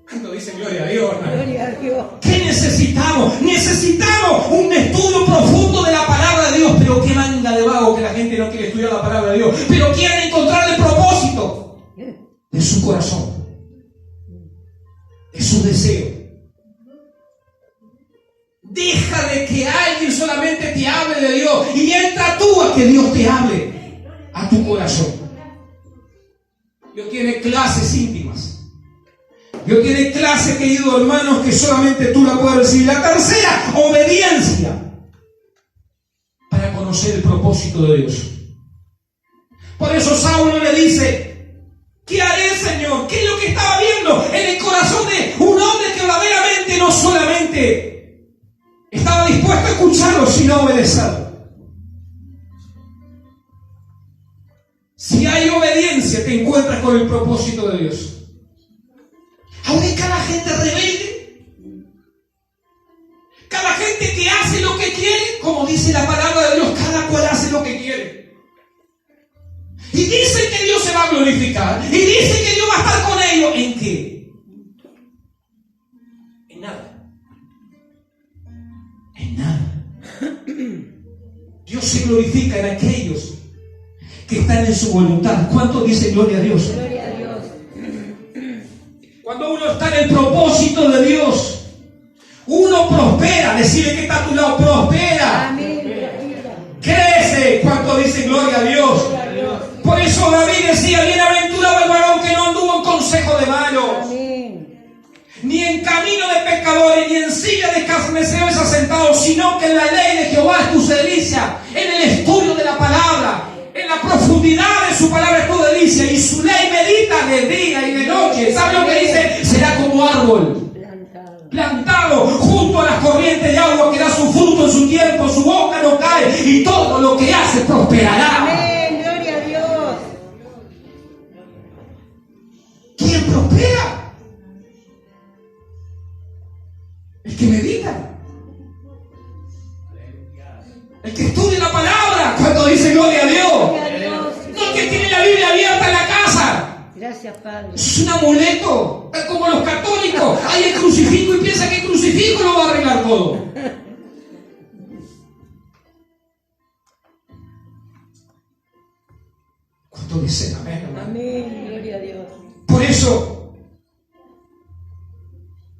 ¿Cuánto dicen gloria a Dios? Gloria a Dios. ¿Qué necesitamos? Necesitamos un estudio profundo de la palabra de Dios. Pero qué manga de vago que la gente no quiere estudiar la palabra de Dios, pero quieren encontrar el propósito de su corazón, de su deseo. Deja de que alguien solamente te hable de Dios y entra tú a que Dios te hable a tu corazón. Dios tiene clases íntimas. Dios tiene clases, queridos hermanos, que solamente tú la puedes recibir. La tercera, obediencia para conocer el propósito de Dios. Por eso Saulo le dice: ¿qué haré, Señor? ¿Qué es lo que estaba viendo en el corazón de un hombre que verdaderamente no solamente estaba dispuesto a escucharlo, sino a obedecerlo? Si hay obediencia, te encuentras con el propósito de Dios. Ahora hay cada gente rebelde, cada gente que hace lo que quiere, como dice la palabra de Dios, cada cual hace lo que quiere. Y dicen que Dios se va a glorificar, y dicen que Dios va a estar con ellos. ¿En qué? En nada. En nada. Dios se glorifica en aquellos que están en su voluntad. ¿Cuánto dice gloria a Dios? Gloria a Dios. Cuando uno está en el propósito de Dios, uno prospera. Decirle que está a tu lado: prospera. Amén. Crece. ¿Cuánto dice gloria a Dios? Por eso David decía: bienaventurado el varón que no anduvo en consejo de malos, Amén. ni en camino de pecadores, ni en silla de escarnecedores asentados, sino que en la ley de Jehová es tu delicia, en el estudio de la palabra, en la profundidad de su palabra es tu delicia, y su ley medita de día y de noche. ¿Sabe lo que dice? Será como árbol plantado junto a las corrientes de agua, que da su fruto en su tiempo, su boca no cae, y todo lo que hace prosperará. Amén. Gloria a Dios. ¿Quién prospera? El que medita, el que estudia la palabra. ¿Cuánto dice gloria a Dios? Gloria a Dios. No el que tiene la Biblia abierta en la casa. Gracias, Padre. Es un amuleto. Es como los católicos. Hay el crucifijo y piensa que el crucifijo lo va a arreglar todo. ¿Cuánto dicen amén, hermano? Amén. Gloria a Dios. Por eso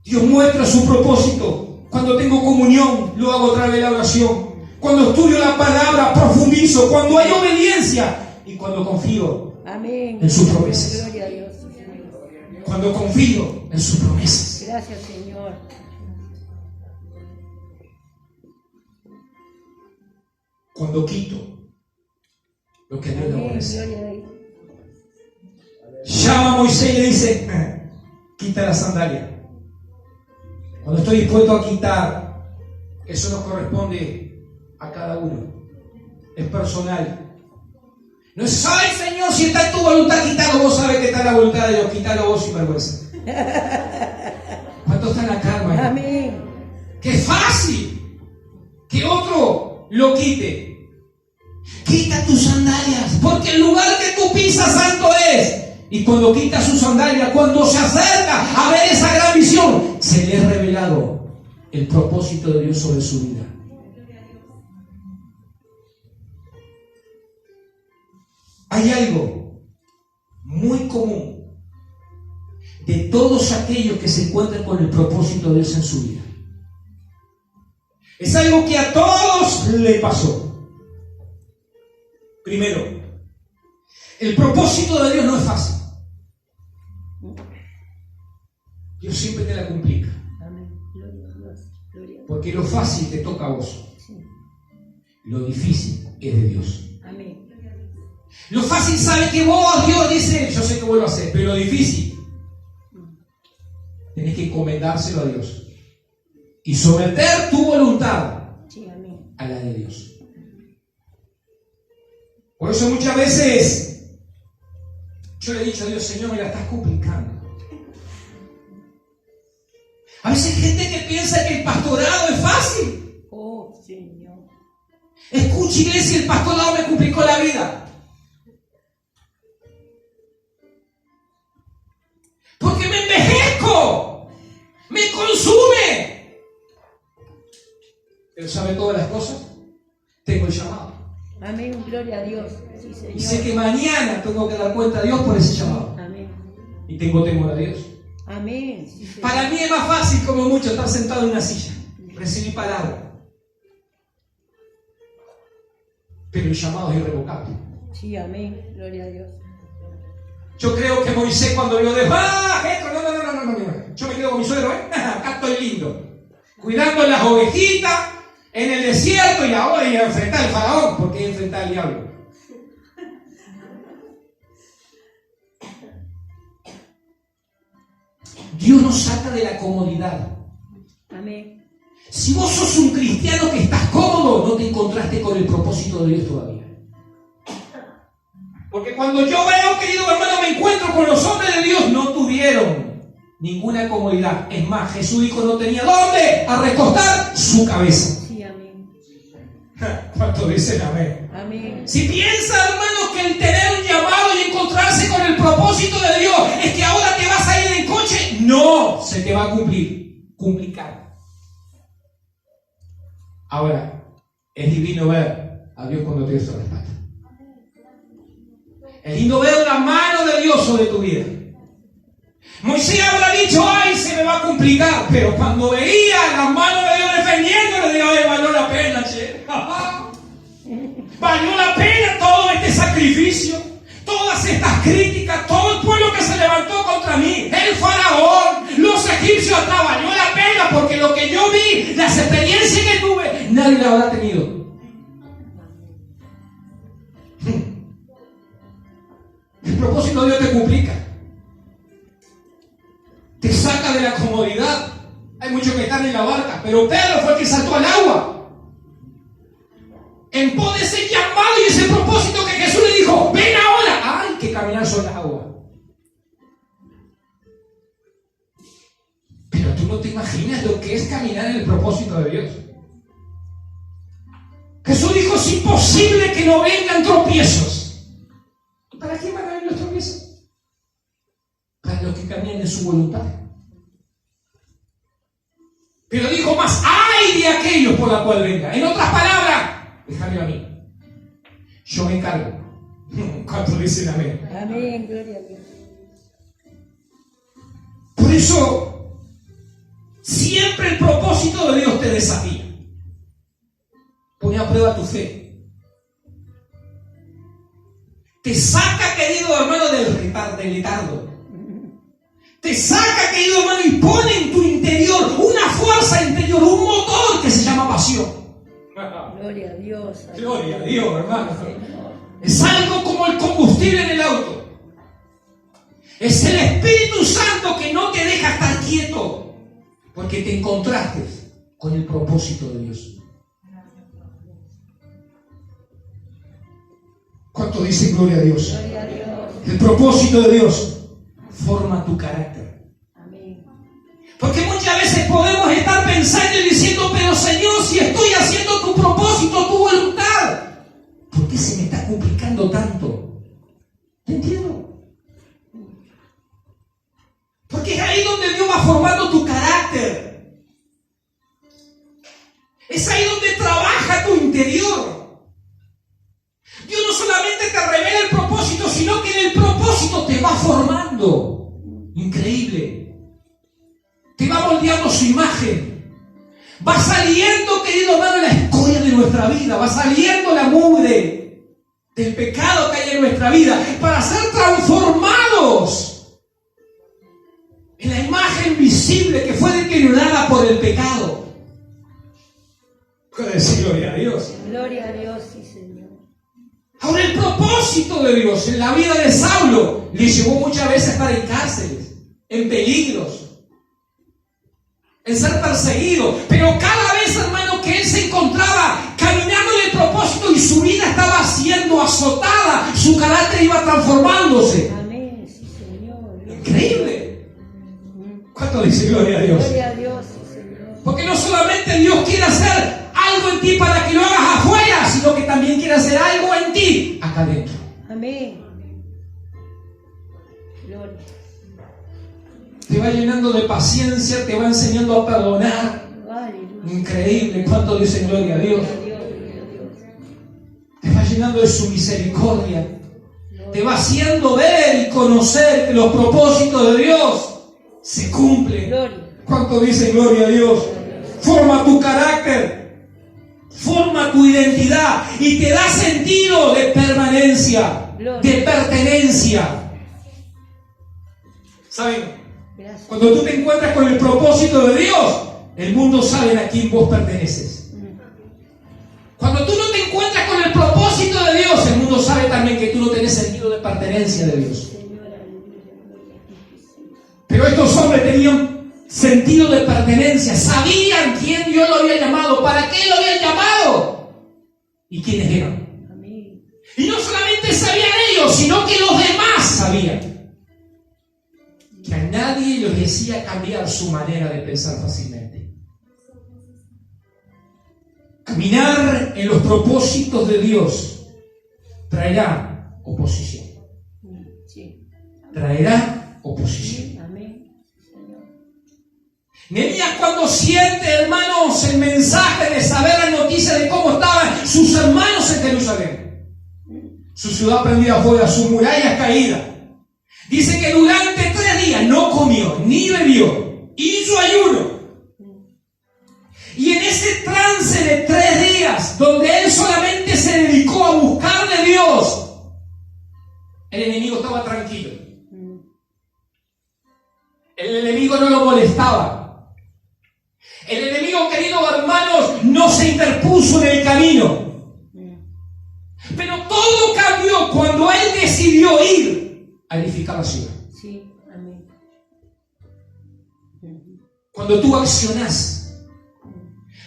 Dios muestra su propósito. Cuando tengo comunión, lo hago a través de la oración. Cuando estudio la palabra, profundizo. Cuando hay obediencia y cuando confío Amén. en sus promesas. Gloria a Dios. Cuando confío en sus promesas. Gracias, Señor. Cuando quito lo que Dios le Amén. aborrece. Gloria a Dios. Llama a Moisés y le dice: quita la sandalia. Cuando estoy dispuesto a quitar, eso nos corresponde a cada uno. Es personal. No es: ay, Señor, si está en tu voluntad, quítalo. Vos sabés que está en la voluntad de Dios. Quítalo vos sin vergüenza. ¿Cuánto están acá, hermano? Amén. ¡Qué fácil! Que otro lo quite. Quita tus sandalias, porque el lugar que tú pisas santo es. Y cuando quita sus sandalias, cuando se acerca a ver esa gran visión, se le ha revelado el propósito de Dios sobre su vida. Hay algo muy común de todos aquellos que se encuentran con el propósito de Dios en su vida. Es algo que a todos le pasó. Primero, el propósito de Dios no es fácil. Dios siempre te la complica. Amén. Gloria a Dios. Gloria a Dios. Porque lo fácil te toca a vos. Sí. Lo difícil es de Dios. Amén. Lo fácil sabe que vos, Dios dice, yo sé que vos lo hacés, pero lo difícil, tenés que encomendárselo a Dios y someter tu voluntad Sí, amén. a la de Dios. Por eso muchas veces yo le he dicho a Dios, Señor, me la estás complicando. A veces hay gente que piensa que el pastorado es fácil. Oh, Señor. Escucha, iglesia, el pastorado me complicó la vida. Porque me envejezco, me consume. Pero ¿sabe todas las cosas? Tengo el llamado. Amén, gloria a Dios. Sí, Señor. Y sé que mañana tengo que dar cuenta a Dios por ese llamado. Amén. Y tengo temor a Dios. Amén. Sí, Señor. Para mí es más fácil, como mucho, estar sentado en una silla, recibir palabra. Pero el llamado es irrevocable. Sí, amén, gloria a Dios. Yo creo que Moisés cuando vio de no, yo me quedo con mi suegro, acá estoy lindo, cuidando las ovejitas en el desierto y ahora ir a enfrentar al faraón, porque es enfrentar al diablo. Dios nos saca de la comodidad. Amén. Si vos sos un cristiano que estás cómodo, no te encontraste con el propósito de Dios todavía. Porque cuando yo veo, querido hermano, me encuentro con los hombres de Dios, no tuvieron ninguna comodidad. Es más, Jesús dijo, no tenía dónde a recostar su cabeza. Sí, amén. ¿Cuántos dicen amén? Amén. Si piensa, hermano, que el tener un llamado y encontrarse con el propósito de Dios es que ahora te vas a ir en coche, no se te va a complicar. Ahora, es divino ver a Dios cuando Dios te respalda. Es lindo ver la mano de Dios sobre tu vida. Moisés habrá dicho, ay, se me va a complicar, pero cuando veía la mano de Dios defendiendo, le digo, ay, valió la pena, che. Valió la pena todo este sacrificio, todas estas críticas, todo el pueblo que se levantó contra mí, el faraón, los egipcios atrás, valió la pena, porque lo que yo vi, las experiencias que tuve, nadie la habrá tenido. El propósito de Dios te complica, te saca de la comodidad. Hay muchos que están en la barca, pero Pedro fue el que saltó al agua en pos de ese llamado y ese propósito que Jesús le dijo, ven ahora. Hay que caminar sobre las aguas. Pero tú no te imaginas lo que es caminar en el propósito de Dios. Jesús dijo, es imposible que no vengan tropiezos. ¿Para qué van a venir los tropiezos? Para los que caminan en su voluntad. Pero dijo más, ¡ay de aquellos por la cual venga! En otras palabras, déjame a mí. Yo me encargo. ¿Cuántos dicen amén? Amén, gloria a Dios. Por eso, siempre el propósito de Dios te desafía. Pone a prueba tu fe. Te saca, querido hermano, del letargo. Te saca, querido hermano, y pone en tu interior una fuerza interior, un motor que se llama pasión. Gloria a Dios. Gloria a Dios, hermano. Señor. Es algo como el combustible en el auto. Es el Espíritu Santo que no te deja estar quieto, porque te encontraste con el propósito de Dios. ¿Cuánto dicen gloria a Dios? Gloria a Dios. El propósito de Dios forma tu carácter. Amén. Porque muchas veces podemos estar pensando y diciendo, pero Señor, si estoy haciendo tu propósito, tu voluntad, ¿por qué se me está complicando tanto? ¿Te entiendo? Porque es ahí donde Dios va formando tu carácter. Es ahí donde trabaja tu interior. Dios no solamente te revela el propósito, sino que en el propósito te va formando. Increíble. Te va moldeando su imagen. Va saliendo, querido hermano, la escoria de nuestra vida. Va saliendo la mugre del pecado que hay en nuestra vida para ser transformados en la imagen visible que fue deteriorada por el pecado. Puede decir gloria a Dios. Gloria a Dios, sí, Señor. Ahora el propósito propósito de Dios en la vida de Saulo le llevó muchas veces a estar en cárceles, en peligros, en ser perseguido. Pero cada vez, hermano, que él se encontraba caminando en el propósito y su vida estaba siendo azotada, su carácter iba transformándose. Amén. Sí, Señor. Increíble. ¿Cuánto dice gloria a Dios? Gloria a Dios, sí, Señor. Porque no solamente Dios quiere hacer algo en ti para que lo hagas afuera, sino que también quiere hacer algo en ti acá adentro. Amén. Gloria. Te va llenando de paciencia, te va enseñando a perdonar. Aleluya. Increíble. ¿Cuánto dice gloria a Dios? Gloria a Dios, gloria a Dios. Te va llenando de su misericordia. Te va haciendo ver y conocer que los propósitos de Dios se cumplen. Gloria. ¿Cuánto dice gloria a Dios? Forma tu carácter, forma tu identidad y te da sentido de permanencia, de pertenencia. ¿Saben? Gracias. Cuando tú te encuentras con el propósito de Dios, el mundo sabe a quién vos perteneces. Cuando tú no te encuentras con el propósito de Dios, el mundo sabe también que tú no tenés sentido de pertenencia de Dios. Pero estos hombres tenían sentido de pertenencia, sabían quién Dios lo había llamado, para qué lo habían llamado y quiénes eran. Amén. Y no solamente sabían ellos, sino que los demás sabían que a nadie les decía cambiar su manera de pensar fácilmente. Caminar en los propósitos de Dios traerá oposición. Sí. Traerá oposición. Amén. Señor. Nehemías, cuando siente, hermanos, el mensaje de saber la noticia de cómo estaban sus hermanos en Jerusalén, su ciudad prendida a fuego, sus murallas caídas, dice que durante 3 días no comió ni bebió, hizo ayuno. Y en ese trance de 3 días, donde él solamente se dedicó a buscar de Dios, el enemigo estaba tranquilo. El enemigo no lo molestaba. El enemigo, queridos hermanos, no se interpuso en el camino. Pero todo cambió cuando él decidió ir a edificar la ciudad. Sí. Amén. Cuando tú accionás,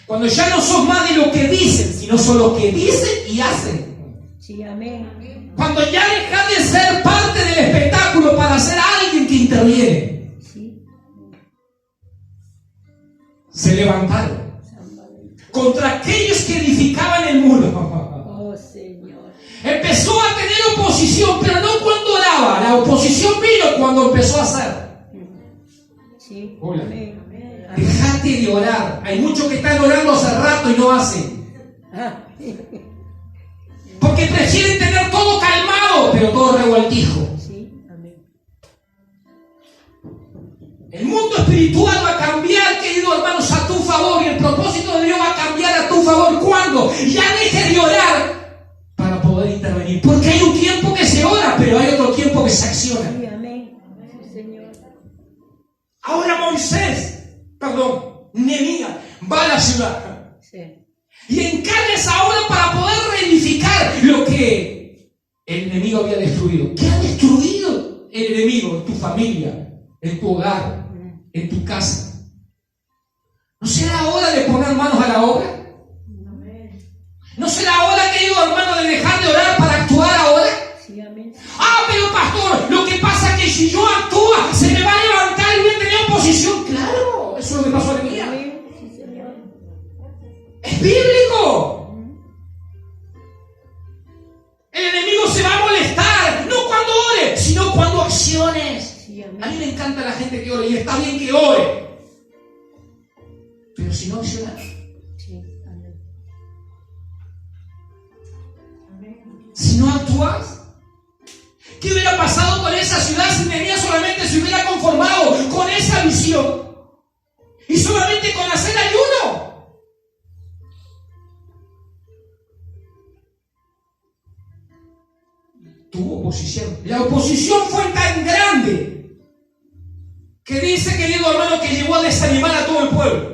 cuando ya no sos más de lo que dicen, sino son lo que dicen y hacen. Sí. Amén. Cuando ya dejas de ser parte del espectáculo para ser alguien que interviene. Sí. Se levantaron contra aquellos que edificaban el muro. Oh, Señor. Empezó a tener oposición, pero no cuando oraba. La oposición vino cuando empezó a hacer. Sí. Hola. Amén. Dejate de orar. Hay muchos que están orando hace rato y no hacen. Ah. Porque prefieren tener todo calmado, pero todo revoltijo. Sí. Amén. El mundo espiritual va a cambiar, queridos hermanos, a tu favor. Y el propósito de Dios va a cambiar a tu favor. ¿Cuándo? Ya dejes de orar para poder intervenir. Porque hay un tiempo que se ora, pero hay otro tiempo que se acciona. Sí. Amén. Sí, Señor. Ahora Nehemías va a la ciudad Sí. y encarga esa obra para poder reedificar lo que el enemigo había destruido. ¿Qué ha destruido el enemigo en tu familia, en tu hogar, en tu casa? ¿No será hora de poner manos a la obra? ¿No será hora, querido hermano, de dejar de orar para actuar ahora? Sí. Amén. Ah, pero pastor, lo que pasa es que si yo actúo, se me va a levantar y voy a tener oposición. Claro, eso es lo que pasó a Nehemías. Amén. Sí, Señor. Es bíblico. El enemigo se va a molestar, no cuando ore, sino cuando acciones. Sí. A mí Amén. me encanta la gente que ore y está bien que ore. Pero si no accionas, Sí. Amén. si no actúas, ¿qué hubiera pasado con esa ciudad si Nehemías solamente se hubiera conformado con esa visión? Y solamente con hacer ayuno. Tuvo oposición. La oposición fue tan grande que dice, querido hermano, que llegó a desanimar a todo el pueblo.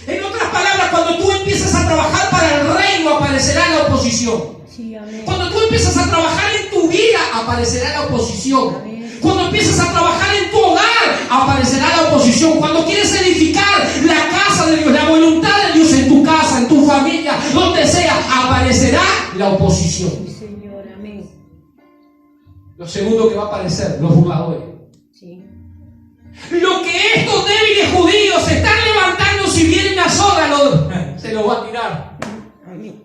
En otras palabras, cuando tú empiezas a trabajar para el reino, aparecerá la oposición. Sí. Sí, amén. Cuando tú empiezas a trabajar en tu vida, aparecerá la oposición. Amén. Cuando empiezas a trabajar en tu hogar, aparecerá la oposición. Cuando quieres edificar la casa de Dios, la voluntad de Dios en tu casa, en tu familia, donde sea, aparecerá la oposición. Sí, Señor, amén. Lo segundo que va a aparecer, los burladores. Sí. Lo que estos débiles judíos se están levantando, si viene una soga, se lo va a tirar. Amén.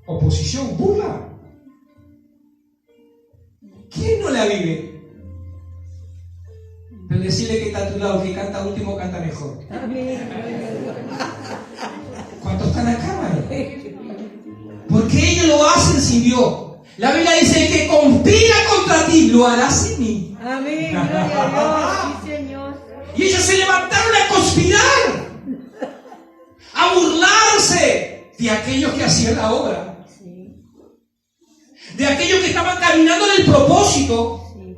Oposición, burla. ¿Quién no la vive? Pero decirle que está a tu lado, que canta último, canta mejor. Amén. ¿Cuántos están acá, madre? Porque ellos lo hacen sin Dios. La Biblia dice que conspira contra ti, lo hará sin mí. Amén. Gloria a Dios. Sí, Señor. Y ellos se levantaron a conspirar, a burlarse de aquellos que hacían la obra, Sí. de aquellos que estaban caminando en el propósito. Sí.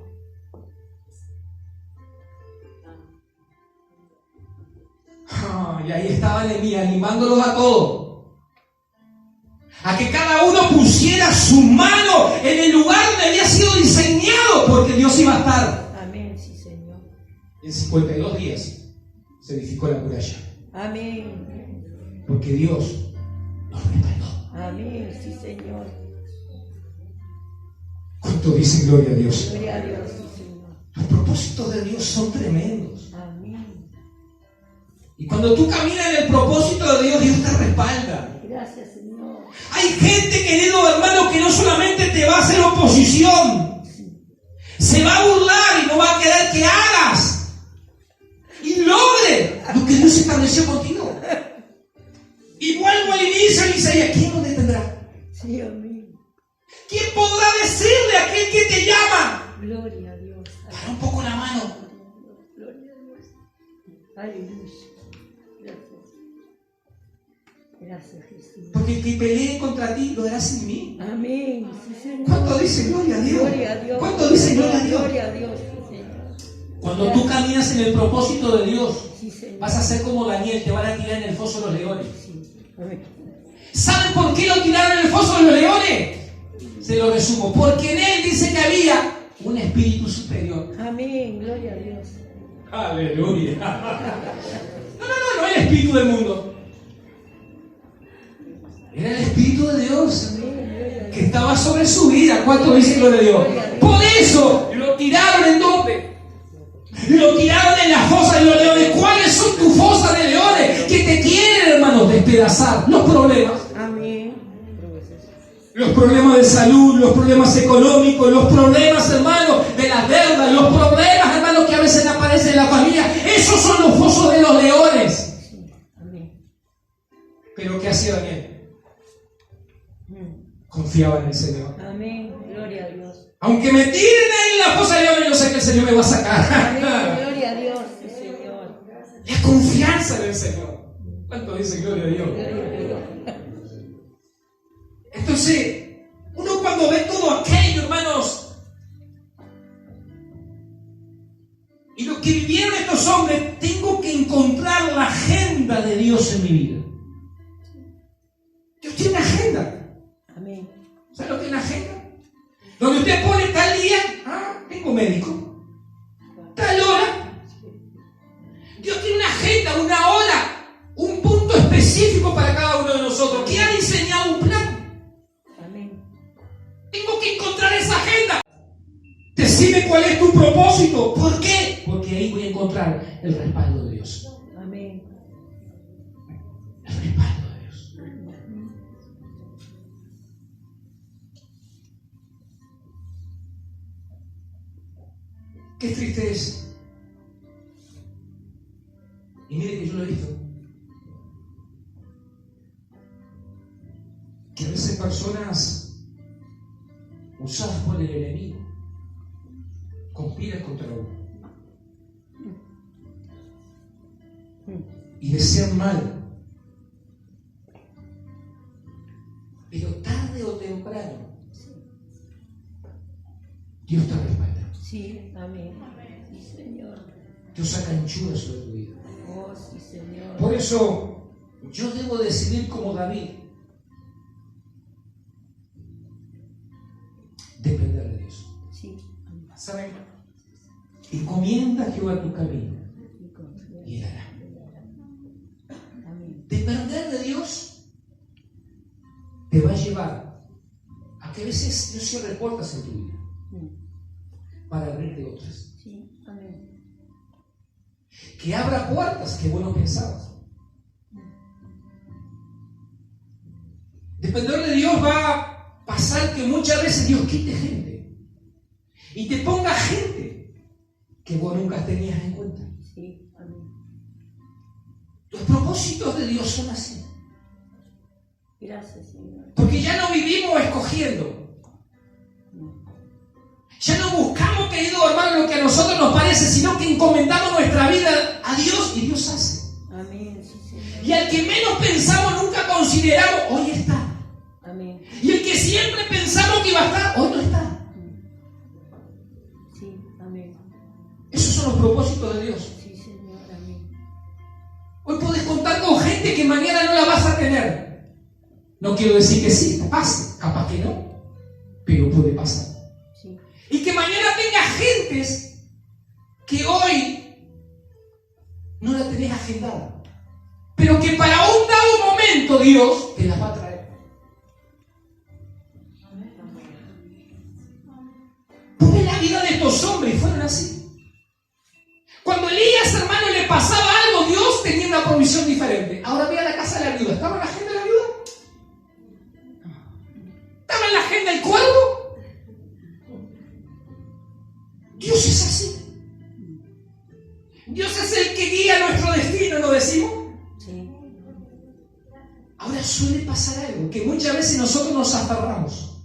Y ahí estaba Nehemías animándolos a todos, a que cada uno pusiera su mano en el lugar donde había sido diseñado, porque Dios iba a estar. Amén. Sí, Señor. En 52 días se edificó la muralla, Amén. porque Dios los respaldó. Amén. Sí, Señor. ¿Cuánto dicen gloria a Dios? Gloria a Dios. Sí, Señor. Los propósitos de Dios son tremendos. Amén. Y cuando tú caminas en el propósito de Dios, Dios te respalda. Gracias, Señor. Hay gente, querido hermano, que no solamente te va a hacer oposición, se va a burlar y no va a querer que hagas y logre lo que Dios estableció contigo. Y vuelvo al inicio de Isaías, ¿quién nos detendrá? Sí, amén. ¿Quién podrá decirle a aquel que te llama? Gloria a Dios. Para un poco la mano. Gloria a Dios. Aleluya. Gracias. Gracias, Jesús. Porque el que pelee contra ti lo hará sin mí. Amén. Sí, Señor. ¿Cuánto dice gloria a Dios? Gloria a Dios. ¿Cuánto dice gloria a Dios? Gloria a Dios, sí, Señor. Cuando tú caminas en el propósito de Dios, Sí, Señor. vas a ser como Daniel, te van a tirar en el foso de los leones. Sí. Amén. ¿Saben por qué lo tiraron en el foso de los leones? Se lo resumo. Porque en él dice que había un espíritu superior. Amén. Gloria a Dios. Aleluya. No el espíritu del mundo. Era el espíritu de Dios Amén. Gloria a Dios. que estaba sobre su vida. ¿Cuánto dice gloria a Dios? Por eso lo tiraron en dónde. Lo tiraron en la fosa de los leones. ¿Cuáles son tus fosas de leones que te quieren, hermanos, despedazar? Los problemas. Amén. Los problemas de salud, los problemas económicos, los problemas, hermanos, de las deudas, los problemas, hermanos, que a veces aparecen en la familia. Esos son los fosos de los leones. Sí. Amén. Pero ¿qué hacía Daniel? Mm. Confiaba en el Señor. Amén. Gloria a Dios. Aunque me tiren ahí en la fosa de leones, yo sé que el Señor me va a sacar. Amén. Gloria a Dios, sí, Señor. La confianza en el Señor. ¿Cuánto dice gloria a Dios? Gloria a Dios. Entonces, uno cuando ve todo aquello, hermanos, y lo que vivieron estos hombres, tengo que encontrar la agenda de Dios en mi vida. Dios tiene una agenda. Amén. ¿Sabe lo que es una agenda? Donde usted pone tal día, tengo médico, tal hora. Dios tiene una agenda, una hora, un punto específico para cada uno de nosotros, que ha diseñado un plan. Amén. Tengo que encontrar esa agenda. Decime cuál es tu propósito. ¿Por qué? Porque ahí voy a encontrar el respaldo de Dios. Amén. El respaldo de Dios. Qué triste es. Y mire que yo lo he visto. Que a veces personas usadas por el enemigo conspiran contra uno y desean mal, pero tarde o temprano Dios te respalda. Sí, amén. Sí, Señor. Dios saca anchura sobre tu vida. Oh, sí, Señor. Por eso yo debo decidir como David, depender de Dios. Sí. ¿Saben? Encomienda a Jehová tu camino y él hará. Amén. Depender de Dios te va a llevar a que a veces Dios cierre puertas en tu vida para abrirte otras. Sí. Amén. Que abra puertas que vos no pensabas. Depender de Dios va a pasar que muchas veces Dios quite gente y te ponga gente que vos nunca tenías en cuenta. Sí. Amén. Los propósitos de Dios son así. Gracias, Señor. Porque ya no vivimos escogiendo. Ya no buscamos, querido hermano, lo que a nosotros nos parece, sino que encomendamos nuestra vida a Dios y Dios hace. Amén. Sí, Señor. Y al que menos pensamos, nunca consideramos, hoy está. Amén. Y el que siempre pensamos que iba a estar, hoy no está. Sí. Amén. Esos son los propósitos de Dios. Sí, Señor. Amén. Hoy podés contar con gente que mañana no la vas a tener. No quiero decir que sí, pase, capaz que no, pero puede pasar. Sí. Y que mañana tengas gentes que hoy no la tenés agendada, pero que para un dado momento Dios te las va a traer. Porque la vida de estos hombres fueron así. Cuando Elías, hermano, le pasaba algo, Dios tenía una provisión diferente. Ahora ve a la casa de la viuda. ¿Estaba en la agenda de la viuda? ¿Estaba en la agenda del cuervo? Dios es así. Dios es el que guía nuestro destino, ¿no decimos? Sí. Ahora suele pasar algo, que muchas veces nosotros nos aferramos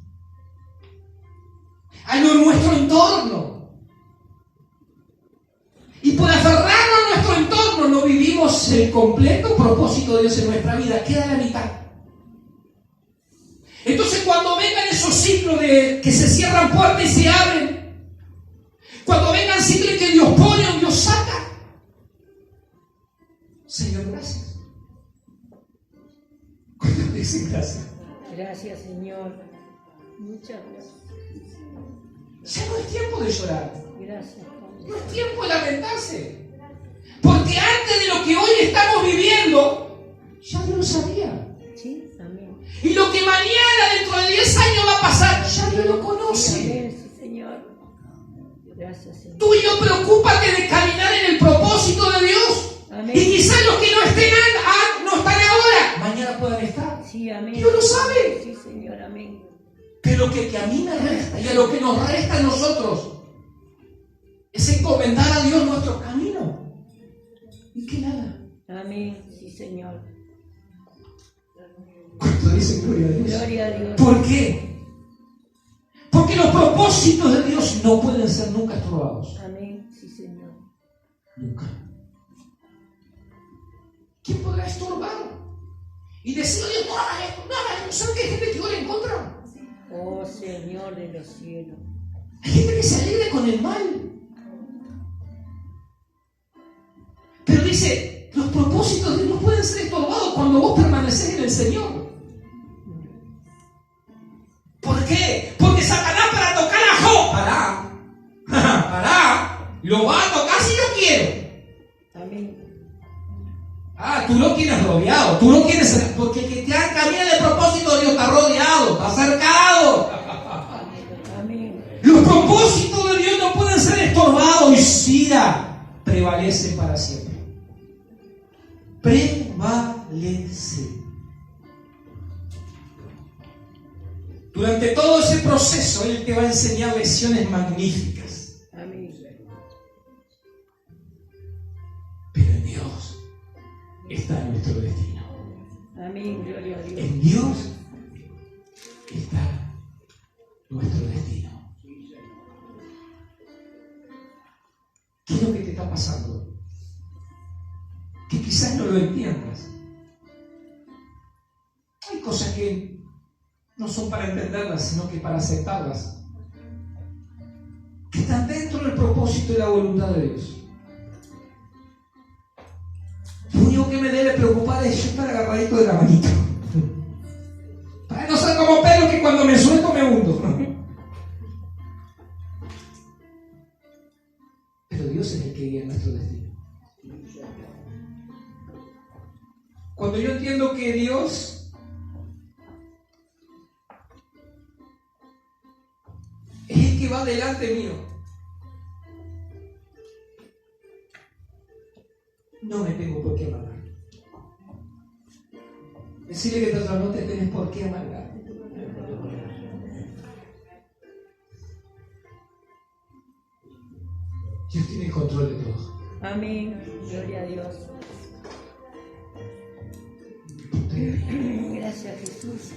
a nuestro entorno. Y por aferrarnos a nuestro entorno no vivimos el completo propósito de Dios en nuestra vida, queda la mitad. Entonces cuando vengan esos ciclos de que se cierran puertas y se abren, cuando vengan ciclos que Dios pone o Dios saca, Señor, gracias. ¿Cuántos dicen gracias? Gracias, Señor. Muchas gracias. Ya no es tiempo de llorar. Gracias, No es tiempo de lamentarse. Porque antes de lo que hoy estamos viviendo, ya Dios lo sabía. Sí, amén. Y lo que mañana, dentro de 10 años va a pasar, ya Dios lo Sí, conoce. amén, sí, Señor. Gracias, Señor. Tú y yo preocúpate de caminar en el propósito de Dios. Amén. Y quizás los que no estén no están ahora, mañana puedan estar. Sí, amén. Dios lo sabe. Sí, Señor, amén. Pero lo que a mí me resta y a lo que nos resta a nosotros es encomendar a Dios nuestro camino. Y que nada. Amén, sí, Señor. ¿Cuánto dicen gloria a Dios? Gloria a Dios. ¿Por qué? Porque los propósitos de Dios no pueden ser nunca estorbados. Amén, sí, Señor. Nunca. ¿Quién podrá estorbar? Y decir, oye, no hagas esto, no hagas esto. ¿Saben que hay gente que ora en contra? Oh, Señor de los cielos. Hay gente que se alegra con el mal. Pero dice, los propósitos de Dios no pueden ser estorbados cuando vos permaneces en el Señor. ¿Por qué? Porque Satanás para tocar a Job, pará, lo va a tocar si yo quiero. Amén. Tú lo tienes rodeado, tú lo quieres, porque el que te camina de propósito de Dios está rodeado, está cercado. Amén. Los propósitos de Dios no pueden ser estorbados y Sira prevalece para siempre. Prevalece. Durante todo ese proceso, Él te va a enseñar lecciones magníficas. Amén. Pero en Dios está nuestro destino. Amén, gloria a Dios. En Dios está nuestro destino. ¿Qué es lo que te está pasando? Que quizás no lo entiendas. Hay cosas que no son para entenderlas, sino que para aceptarlas. Que están dentro del propósito y la voluntad de Dios. Lo único que me debe preocupar es yo estar agarradito de la manito. Para no ser como Pedro que cuando me suelto me hundo. Pero Dios es el que guía nuestro destino. Cuando yo entiendo que Dios es el que va delante mío, no me tengo por qué amargar. Decirle que no te tenés por qué amargar. Dios tiene el control de todo. Amén. Gloria a Dios. Gracias, Jesús.